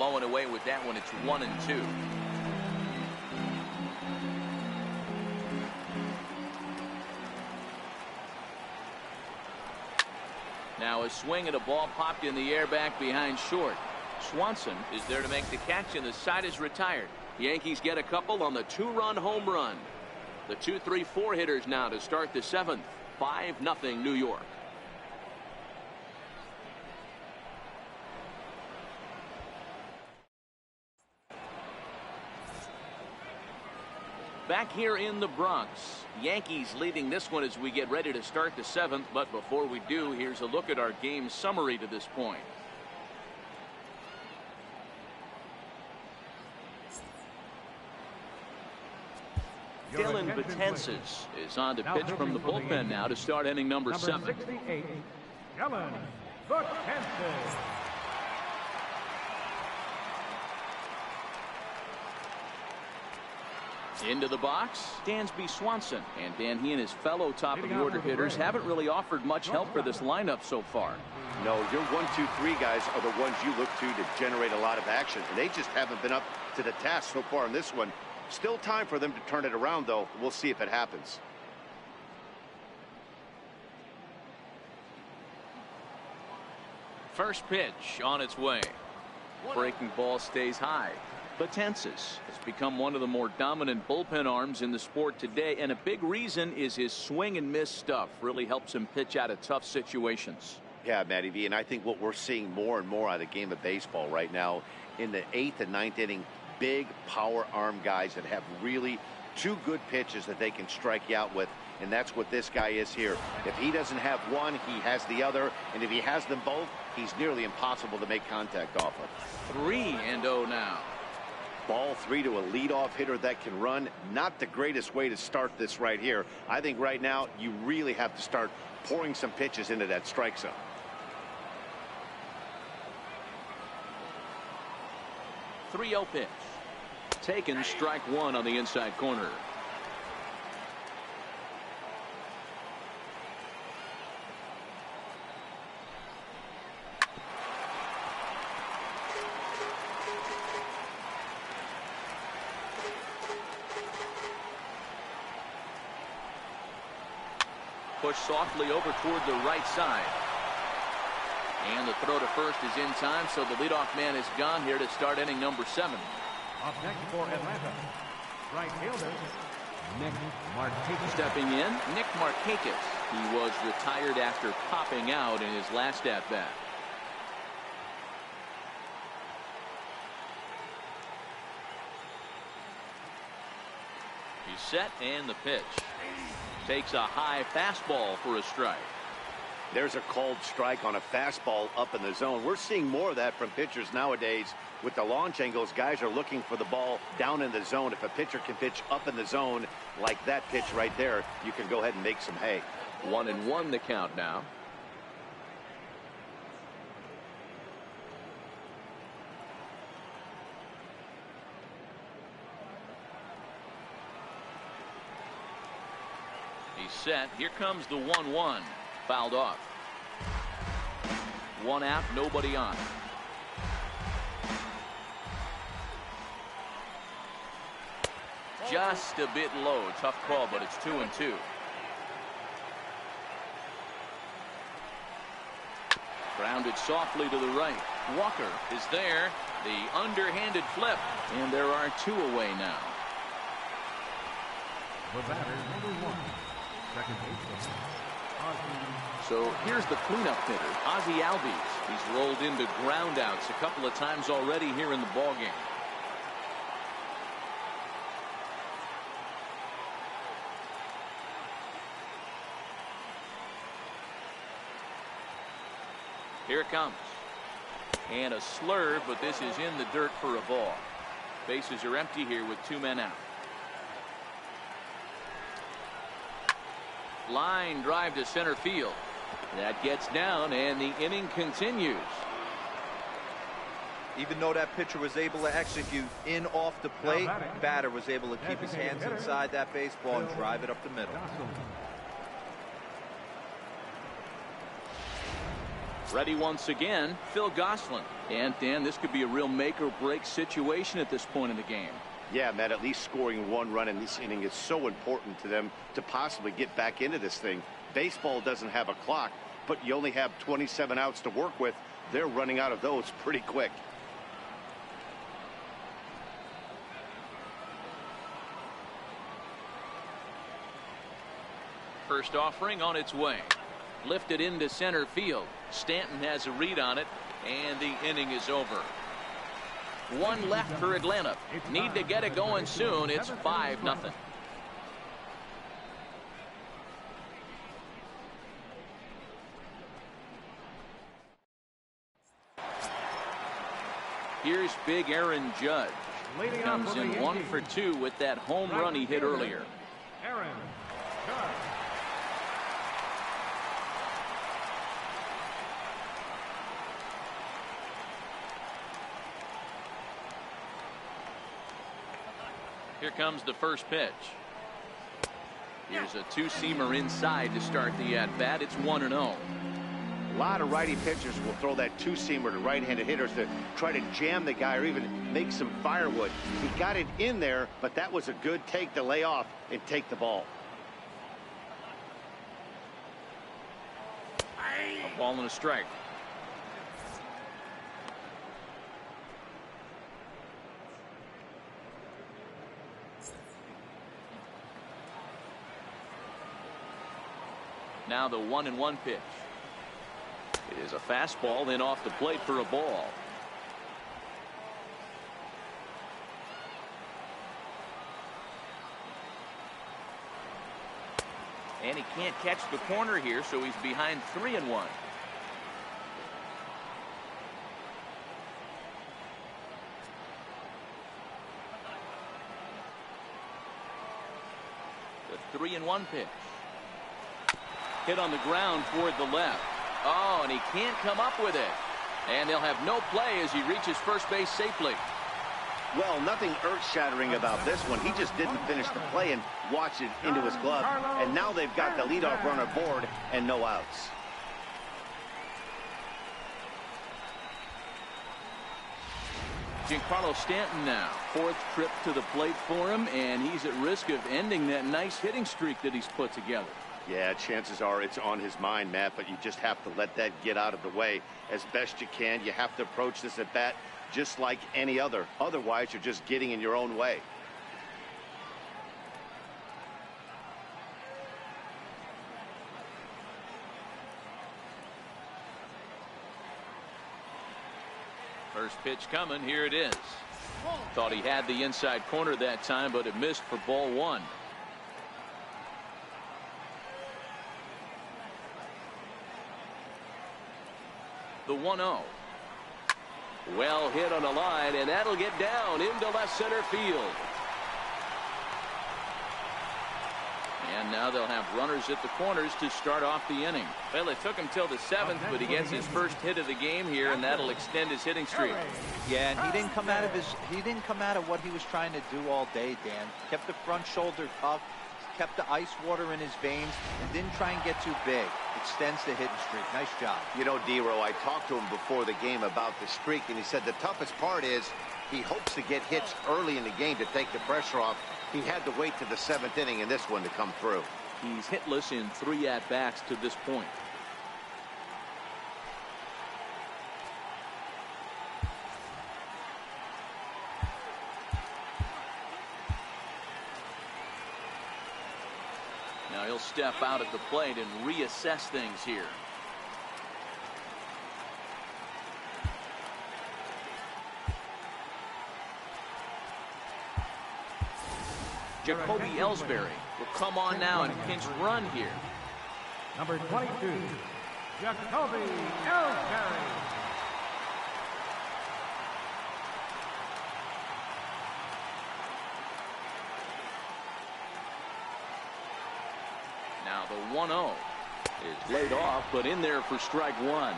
Low and away with that one. It's 1-2. Now a swing and a ball popped in the air back behind short. Swanson is there to make the catch, and the side is retired. The Yankees get a couple on the 2-run home run. The 2-3-4 hitters now to start the 7th. 5-0 New York. Back here in the Bronx, Yankees leading this one as we get ready to start the 7th. But before we do, here's a look at our game summary to this point. Dylan Betances is on to pitch from the bullpen now to start inning number 7. 68, Dylan Betances. Into the box, Dansby Swanson. And Dan, he and his fellow top-of-the-order hitters haven't really offered much help for this lineup so far. No, your 1, 2, 3 guys are the ones you look to generate a lot of action. And they just haven't been up to the task so far in this one. Still time for them to turn it around, though. We'll see if it happens. First pitch on its way. Breaking ball stays high. Betances has become one of the more dominant bullpen arms in the sport today, and a big reason is his swing and miss stuff. Really helps him pitch out of tough situations. Yeah, Matty V, and I think what we're seeing more and more out of the game of baseball right now in the 8th and 9th inning, big power arm guys that have really 2 good pitches that they can strike you out with, and that's what this guy is here. If he doesn't have one, he has the other, and if he has them both, he's nearly impossible to make contact off of. 3-0 now. Ball 3 to a leadoff hitter that can run. Not the greatest way to start this right here. I think right now you really have to start pouring some pitches into that strike zone. 3-0 pitch. Taken, strike 1 on the inside corner. Push softly over toward the right side. And the throw to first is in time, so the leadoff man is gone here to start inning number 7. Up next for Atlanta, right fielder, Nick Markakis. Stepping in, Nick Markakis. He was retired after popping out in his last at-bat. He's set, and the pitch. Takes a high fastball for a strike. There's a called strike on a fastball up in the zone. We're seeing more of that from pitchers nowadays. With the launch angles, guys are looking for the ball down in the zone. If a pitcher can pitch up in the zone like that pitch right there, you can go ahead and make some hay. 1-1 the count now. He's set. Here comes the 1-1. Fouled off. 1 out, nobody on. Just a bit low. Tough call, but it's 2-2. Grounded softly to the right. Walker is there. The underhanded flip. And there are 2 away now. The batter, number 1. Second baseman, Ozzy. So here's the cleanup hitter, Ozzy Albies. He's rolled into groundouts a couple of times already here in the ballgame. Here it comes. And a slurve, but this is in the dirt for a ball. Bases are empty here with 2 men out. Line drive to center field. That gets down, and the inning continues. Even though that pitcher was able to execute in off the plate, batter was able to keep his hands inside that baseball and drive it up the middle. Ready once again, Phil Gosselin. And Dan, this could be a real make or break situation at this point in the game. Yeah, Matt, at least scoring 1 run in this inning is so important to them to possibly get back into this thing. Baseball doesn't have a clock, but you only have 27 outs to work with. They're running out of those pretty quick. First offering on its way. Lifted into center field. Stanton has a read on it, and the inning is over. 1 left for Atlanta. Need to get it going soon. It's 5-0. Here's big Aaron Judge. Comes in 1 for 2 with that home run he hit earlier. Aaron Judge. Here comes the first pitch. Here's a 2-seamer inside to start the at-bat. It's 1-0. A lot of righty pitchers will throw that 2-seamer to right-handed hitters to try to jam the guy or even make some firewood. He got it in there, but that was a good take to lay off and take the ball. A ball and a strike. Now the 1-1 pitch. It is a fastball, then off the plate for a ball. And he can't catch the corner here, so he's behind 3-1. The 3-1 pitch. Hit on the ground toward the left. Oh, and he can't come up with it. And they'll have no play as he reaches first base safely. Well, nothing earth-shattering about this one. He just didn't finish the play and watch it into his glove. And now they've got the leadoff runner aboard and no outs. Giancarlo Stanton now. 4th trip to the plate for him, and he's at risk of ending that nice hitting streak that he's put together. Yeah, chances are it's on his mind, Matt, but you just have to let that get out of the way as best you can. You have to approach this at bat just like any other. Otherwise, you're just getting in your own way. First pitch coming. Here it is. Thought he had the inside corner that time, but it missed for ball 1. The 1-0. Well hit on the line, and that'll get down into left center field. And now they'll have runners at the corners to start off the inning. Well, it took him till the 7th, but he gets his first hit of the game here, and that'll extend his hitting streak. Yeah, and he didn't come out of what he was trying to do all day, Dan. Kept the front shoulder tucked, kept the ice water in his veins, and didn't try and get too big. Extends the hitting streak. Nice job. You know, D-Row, I talked to him before the game about the streak, and he said the toughest part is he hopes to get hits early in the game to take the pressure off He had to wait to the 7th inning in this one to come through. He's hitless in 3 at-bats to this point. Now he'll step out at the plate and reassess things here. Jacoby Ellsbury will come on now and pinch run here. Number 22, Jacoby Ellsbury. Now the 1-0 is laid off, but in there for strike 1.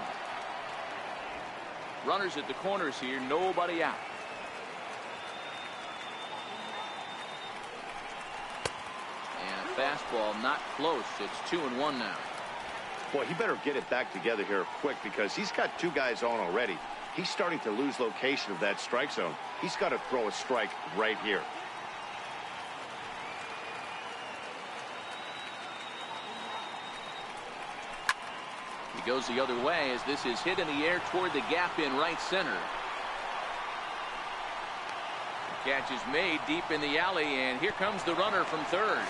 Runners at the corners here, nobody out. Fastball not close. It's 2-1 now. Boy, he better get it back together here quick because he's got 2 guys on already. He's starting to lose location of that strike zone. He's got to throw a strike right here. He goes the other way as this is hit in the air toward the gap in right center. The catch is made deep in the alley, and here comes the runner from third.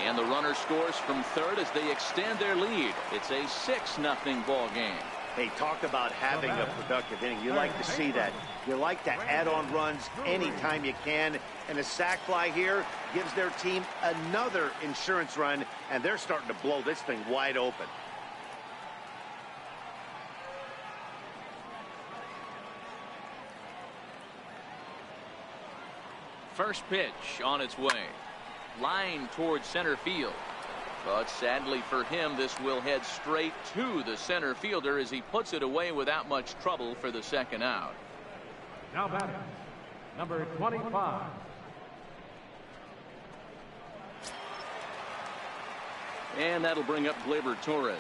And the runner scores from third as they extend their lead. It's a 6-0 ball game. Hey, talk about having a productive inning. You like to see that. You like to add on runs anytime you can. And a sac fly here gives their team another insurance run, and they're starting to blow this thing wide open. First pitch on its way. Line towards center field. But sadly for him, this will head straight to the center fielder as he puts it away without much trouble for the second out. Now batting, number 25. And that'll bring up Gleyber Torres.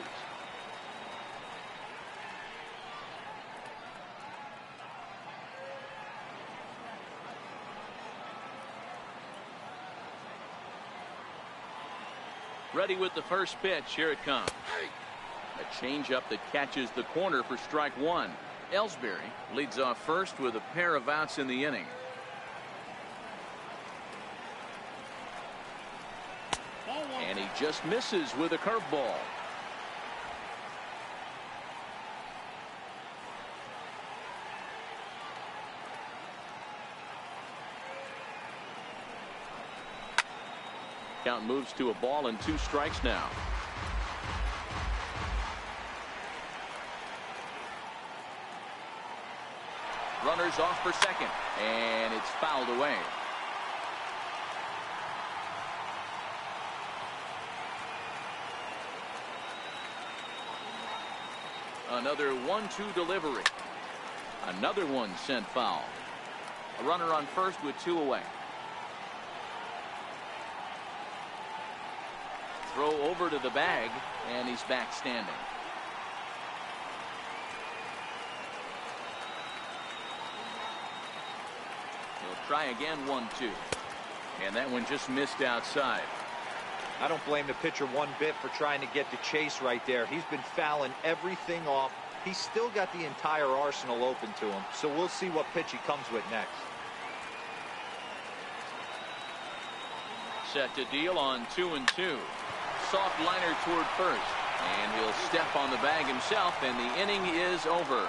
Ready with the first pitch. Here it comes. A changeup that catches the corner for strike 1. Ellsbury leads off first with a pair of outs in the inning. And he just misses with a curveball. Count moves to a ball and 2 strikes now. Runners off for second, and it's fouled away. Another 1-2 delivery. Another one sent foul. A runner on first with 2 away. Throw over to the bag, and he's back standing. He'll try again, 1-2. And that one just missed outside. I don't blame the pitcher one bit for trying to get the chase right there. He's been fouling everything off. He's still got the entire arsenal open to him. So we'll see what pitch he comes with next. Set to deal on 2-2. Soft liner toward first, and he'll step on the bag himself, and the inning is over.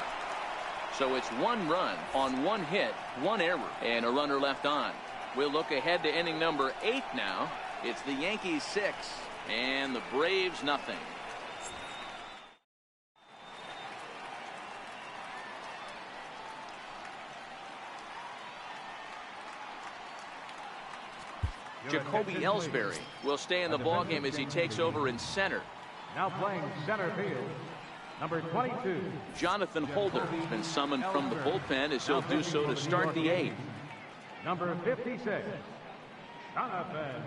So it's 1 run on 1 hit, 1 error, and a runner left on. We'll look ahead to inning number 8 now. It's the Yankees 6 and the Braves nothing. Jacoby Ellsbury will stay in the ballgame as he takes over in center. Now playing center field, number 22. Jonathan Holder has been summoned from the bullpen as he'll do so to start the 8th. Number 56, Jonathan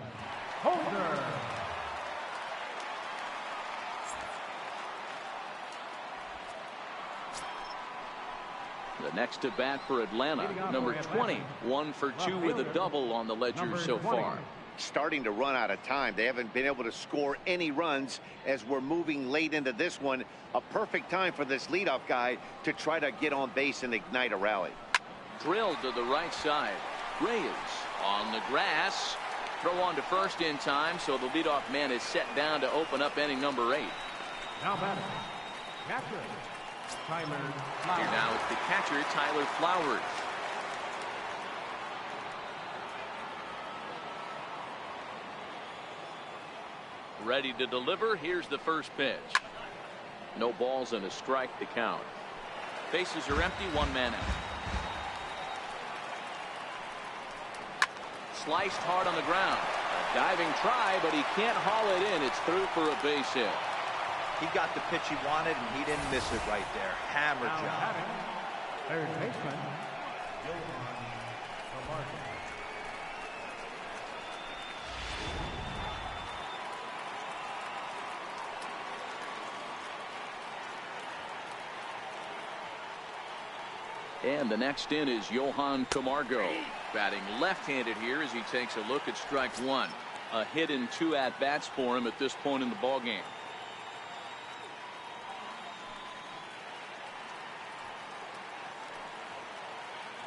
Holder. The next to bat for Atlanta, number 20, 1 for 2 with a double on the ledger so far. starting to run out of time. They haven't been able to score any runs as we're moving late into this one. A perfect time for this leadoff guy to try to get on base and ignite a rally. Drilled to the right side. Reyes on the grass. Throw on to first in time, so the leadoff man is set down to open up inning number 8. Now batting, catcher, Tyler Flowers. Here now is the catcher, Tyler Flowers. Ready to deliver. Here's the first pitch. No balls and a strike to count. Bases are empty, one man out. Sliced hard on the ground. A diving try, but he can't haul it in. It's through for a base hit. He got the pitch he wanted, and he didn't miss it right there. Hammer Now job. batting, third baseman, Johan Camargo. And the next in is Johan Camargo, batting left-handed here as he takes a look at strike 1. A hit in 2 at-bats for him at this point in the ballgame.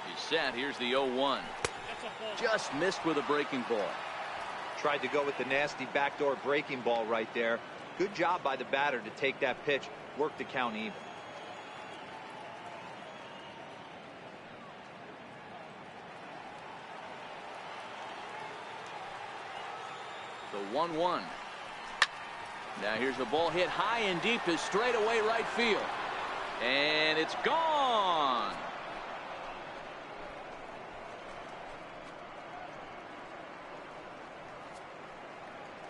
He's set. Here's the 0-1. Just missed with a breaking ball. Tried to go with the nasty backdoor breaking ball right there. Good job by the batter to take that pitch, work the count even. The 1-1. Now here's the ball hit high and deep to straightaway right field. And it's gone.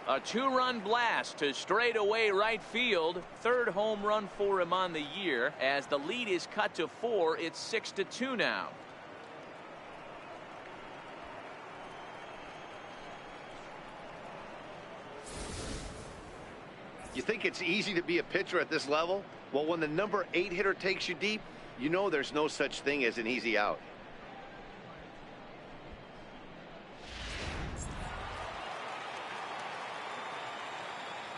A 2-run blast to straightaway right field. 3rd home run for him on the year. As the lead is cut to 4, it's 6-2 now. You think it's easy to be a pitcher at this level? Well, when the number 8 hitter takes you deep, you know there's no such thing as an easy out.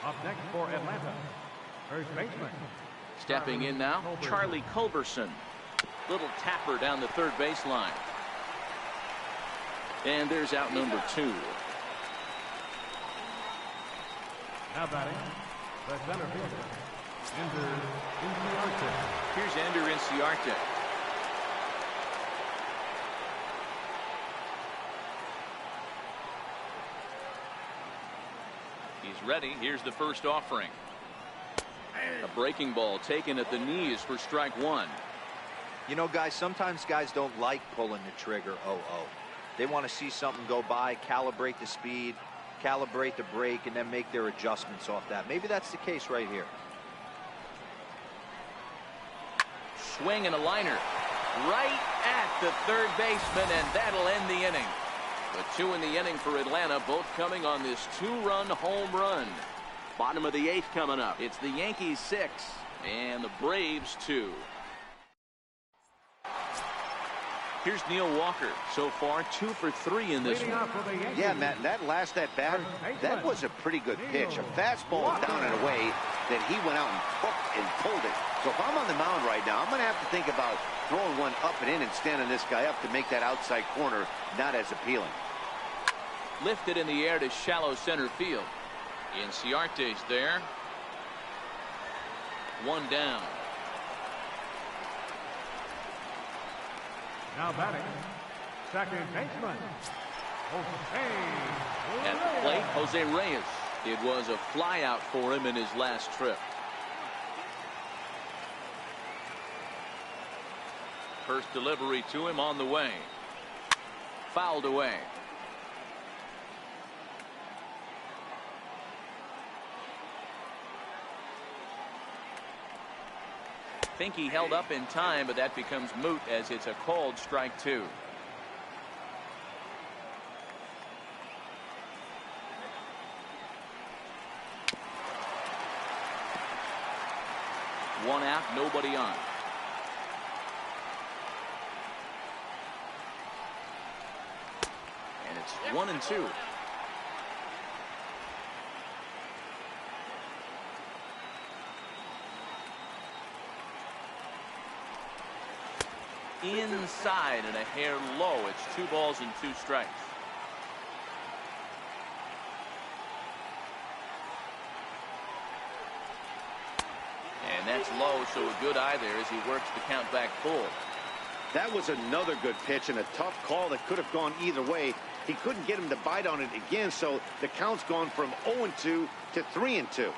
Up next for Atlanta, first baseman. Stepping in now, Charlie Culberson. Little tapper down the 3rd baseline. And there's out number 2. Now batting, the center fielder, Ender Inciarte. Here's Ender Inciarte. He's ready. Here's the first offering. A breaking ball taken at the knees for strike 1. You know, guys, sometimes guys don't like pulling the trigger 0-0. They want to see something go by, calibrate the speed, calibrate the break, and then make their adjustments off that. Maybe that's the case right here. Swing and a liner right at the 3rd baseman, and that'll end the inning. The 2 in the inning for Atlanta, both coming on this 2-run home run. Bottom of the 8th coming up. It's the Yankees 6 and the Braves 2. Here's Neil Walker. So far, 2 for 3 in this one. Yeah, Matt, that last at-bat, that was a pretty good pitch. A fastball down and away that he went out and hooked and pulled it. So if I'm on the mound right now, I'm going to have to think about throwing one up and in and standing this guy up to make that outside corner not as appealing. Lifted in the air to shallow center field. Inciarte's there. 1 down. Now batting, second baseman, Jose At the plate, Jose Reyes. It was a fly out for him in his last trip. First delivery to him on the way. Fouled away. Think he held up in time, but that becomes moot as it's a called strike 2. One out, nobody on. And it's 1-2. inside and a hair low. It's 2 balls and 2 strikes. And that's low, so a good eye there as he works the count back full. That was another good pitch and a tough call that could have gone either way. He couldn't get him to bite on it again, so the count's gone from 0-2 to 3-2.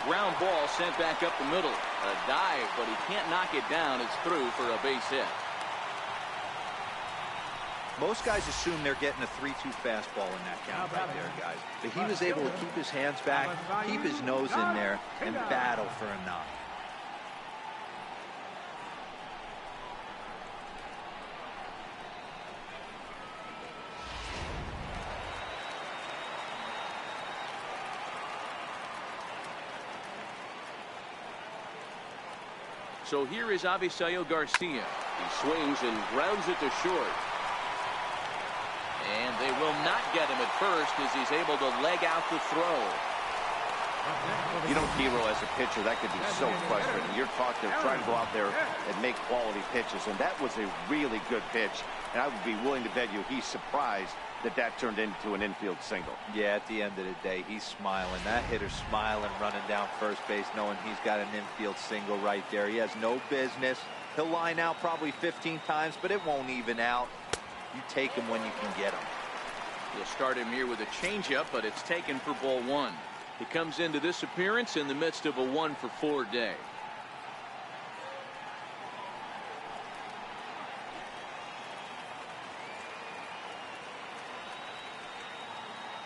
Ground ball sent back up the middle. A dive, but he can't knock it down. It's through for a base hit. Most guys assume they're getting a 3-2 fastball in that count right there, guys. But he was able to keep his hands back, keep his nose in there, and battle for a knock. So here is Avisail Garcia. He swings and grounds it to short. And they will not get him at first as he's able to leg out the throw. You know, Hero, as a pitcher, that could be so frustrating. You're trying to go out there and make quality pitches, and that was a really good pitch. And I would be willing to bet you he's surprised that that turned into an infield single. Yeah, at the end of the day, he's smiling. That hitter's smiling, running down first base, knowing he's got an infield single right there. He has no business. He'll line out probably 15 times, but it won't even out. You take him when you can get him. You'll start him here with a changeup, but it's taken for ball 1. He comes into this appearance in the midst of a 1-for-4 day.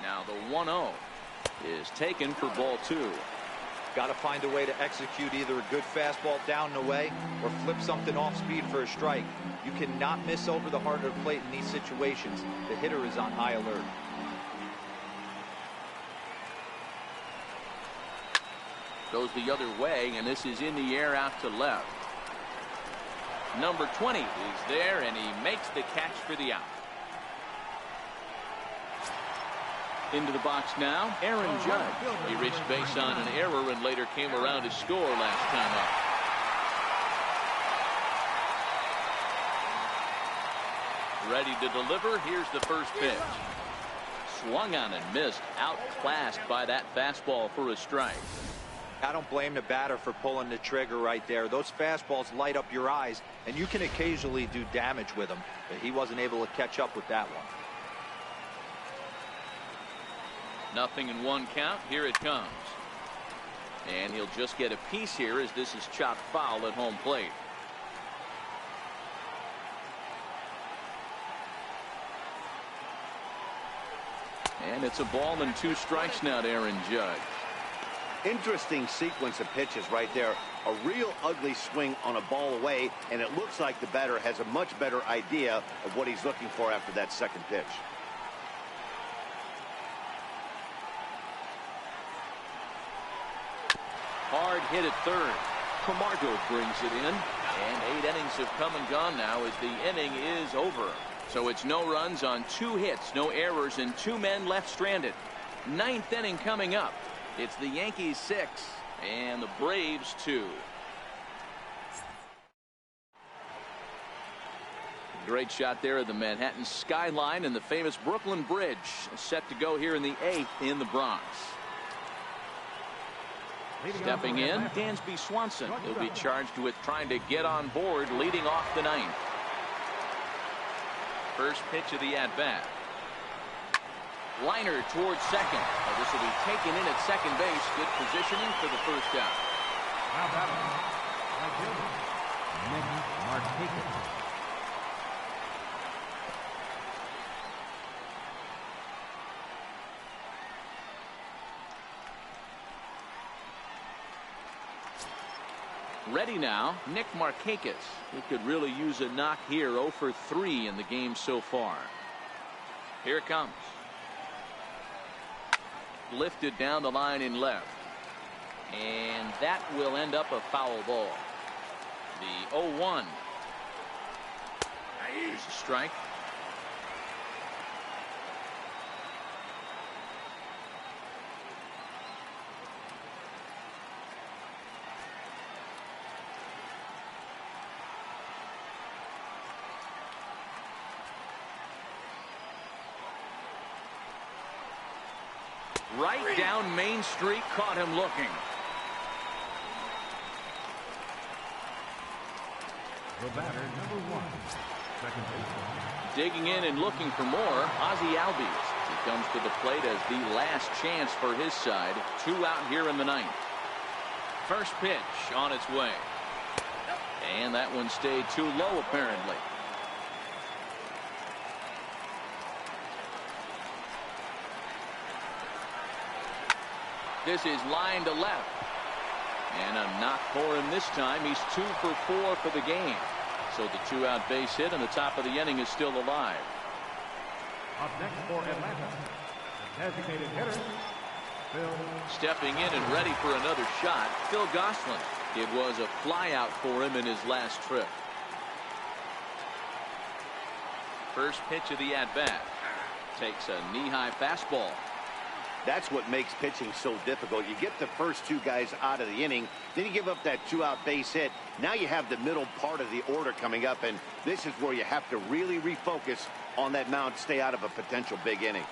Now the 1-0 is taken for ball 2. Got to find a way to execute either a good fastball down and away or flip something off speed for a strike. You cannot miss over the heart of the plate in these situations. The hitter is on high alert. Goes the other way, and this is in the air out to left. Number 20 is there, and he makes the catch for the out. Into the box now, Aaron Judge. He reached base on an error and later came around to score last time up. Ready to deliver. Here's the first pitch. Swung on and missed. Outclassed by that fastball for a strike. I don't blame the batter for pulling the trigger right there. Those fastballs light up your eyes, and you can occasionally do damage with them, but he wasn't able to catch up with that one. Nothing in 1 count. Here it comes. And he'll just get a piece here as this is chopped foul at home plate. And it's a ball and 2 strikes now to Aaron Judge. Interesting sequence of pitches right there. A real ugly swing on a ball away, and it looks like the batter has a much better idea of what he's looking for after that second pitch. Hard hit at third. Camargo brings it in, and 8 innings have come and gone now as the inning is over. So it's no runs on 2 hits, no errors, and 2 men left stranded. 9th inning coming up. It's the Yankees 6 and the Braves 2. Great shot there of the Manhattan skyline and the famous Brooklyn Bridge set to go here in the 8th in the Bronx. Stepping in, Dansby Swanson. He'll be charged with trying to get on board leading off the 9th. First pitch of the at-bat. Liner towards second. This will be taken in at second base. Good positioning for the first out. Now batting, right fielder, Markakis. Ready now, Nick Markakis. He could really use a knock here. 0 for 3 in the game so far. Here it comes. Lifted down the line in left. And that will end up a foul ball. The 0-1. Here's a strike. Right down Main Street, caught him looking. The batter, number 1. Second baseman. Digging in and looking for more, Ozzie Albies. He comes to the plate as the last chance for his side. 2 out here in the 9th. First pitch on its way. And that one stayed too low, apparently. This is line to left. And a knock for him this time. He's 2 for 4 for the game. So the 2-out base hit and the top of the inning is still alive. Up next for Atlanta, the designated hitter, Phil. Stepping in and ready for another shot, Phil Gosselin. It was a flyout for him in his last trip. First pitch of the at-bat. Takes a knee-high fastball. That's what makes pitching so difficult. You get the first 2 guys out of the inning, then you give up that 2-out base hit. Now you have the middle part of the order coming up, and this is where you have to really refocus on that mound, stay out of a potential big inning.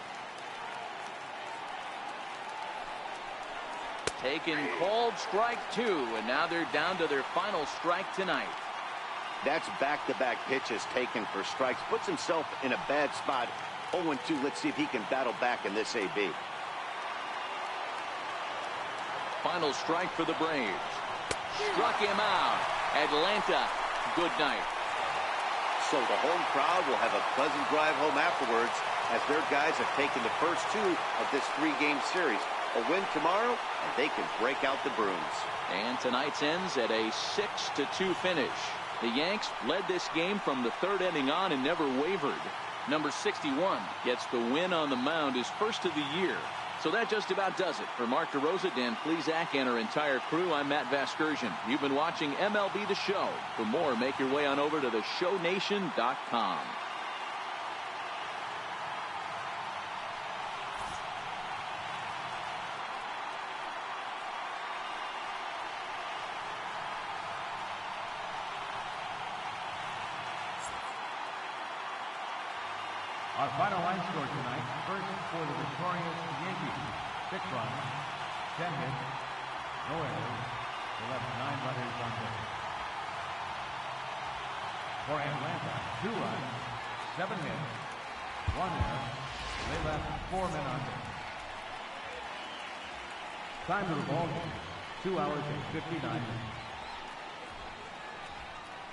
Taken, called, strike 2, and now they're down to their final strike tonight. That's back-to-back pitches taken for strikes. Puts himself in a bad spot. 0-2. Let's see if he can battle back in this AB. Final strike for the Braves. Struck him out. Atlanta, good night. So the home crowd will have a pleasant drive home afterwards as their guys have taken the first 2 of this 3-game series. A win tomorrow, and they can break out the Bruins. And tonight's ends at a 6-2 finish. The Yanks led this game from the 3rd inning on and never wavered. Number 61 gets the win on the mound, his first of the year. So that just about does it. For Mark DeRosa, Dan Plesac, and our entire crew, I'm Matt Vasgersian. You've been watching MLB The Show. For more, make your way on over to theshownation.com. Our final line score tonight, first for the victorious Yankees, 6 runs, 10 hits, no errors. They left 9 runners on base. For Atlanta, 2 runs, 7 hits, 1 error. They left 4 men on base. Time of the ball, 2 hours and 59 minutes.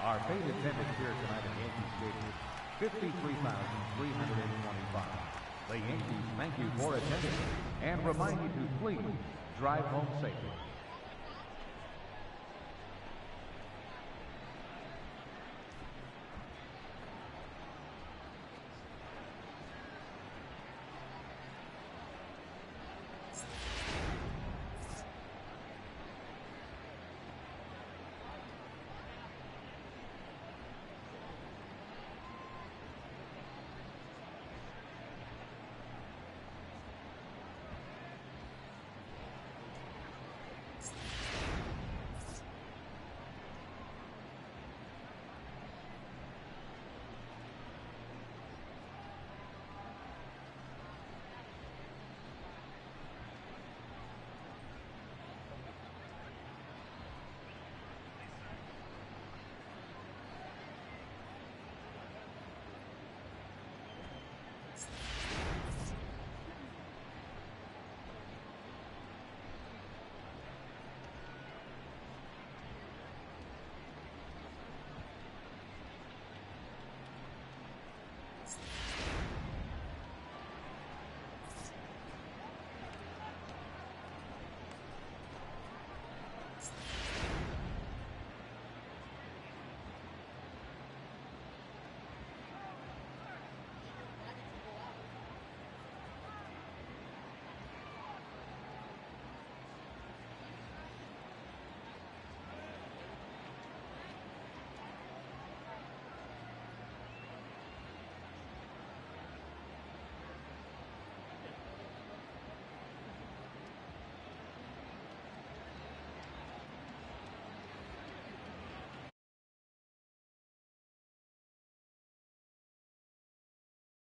Our paid attendance here tonight at Yankee Stadium, 53,325. The Yankees thank you for attending and remind you to please drive home safely.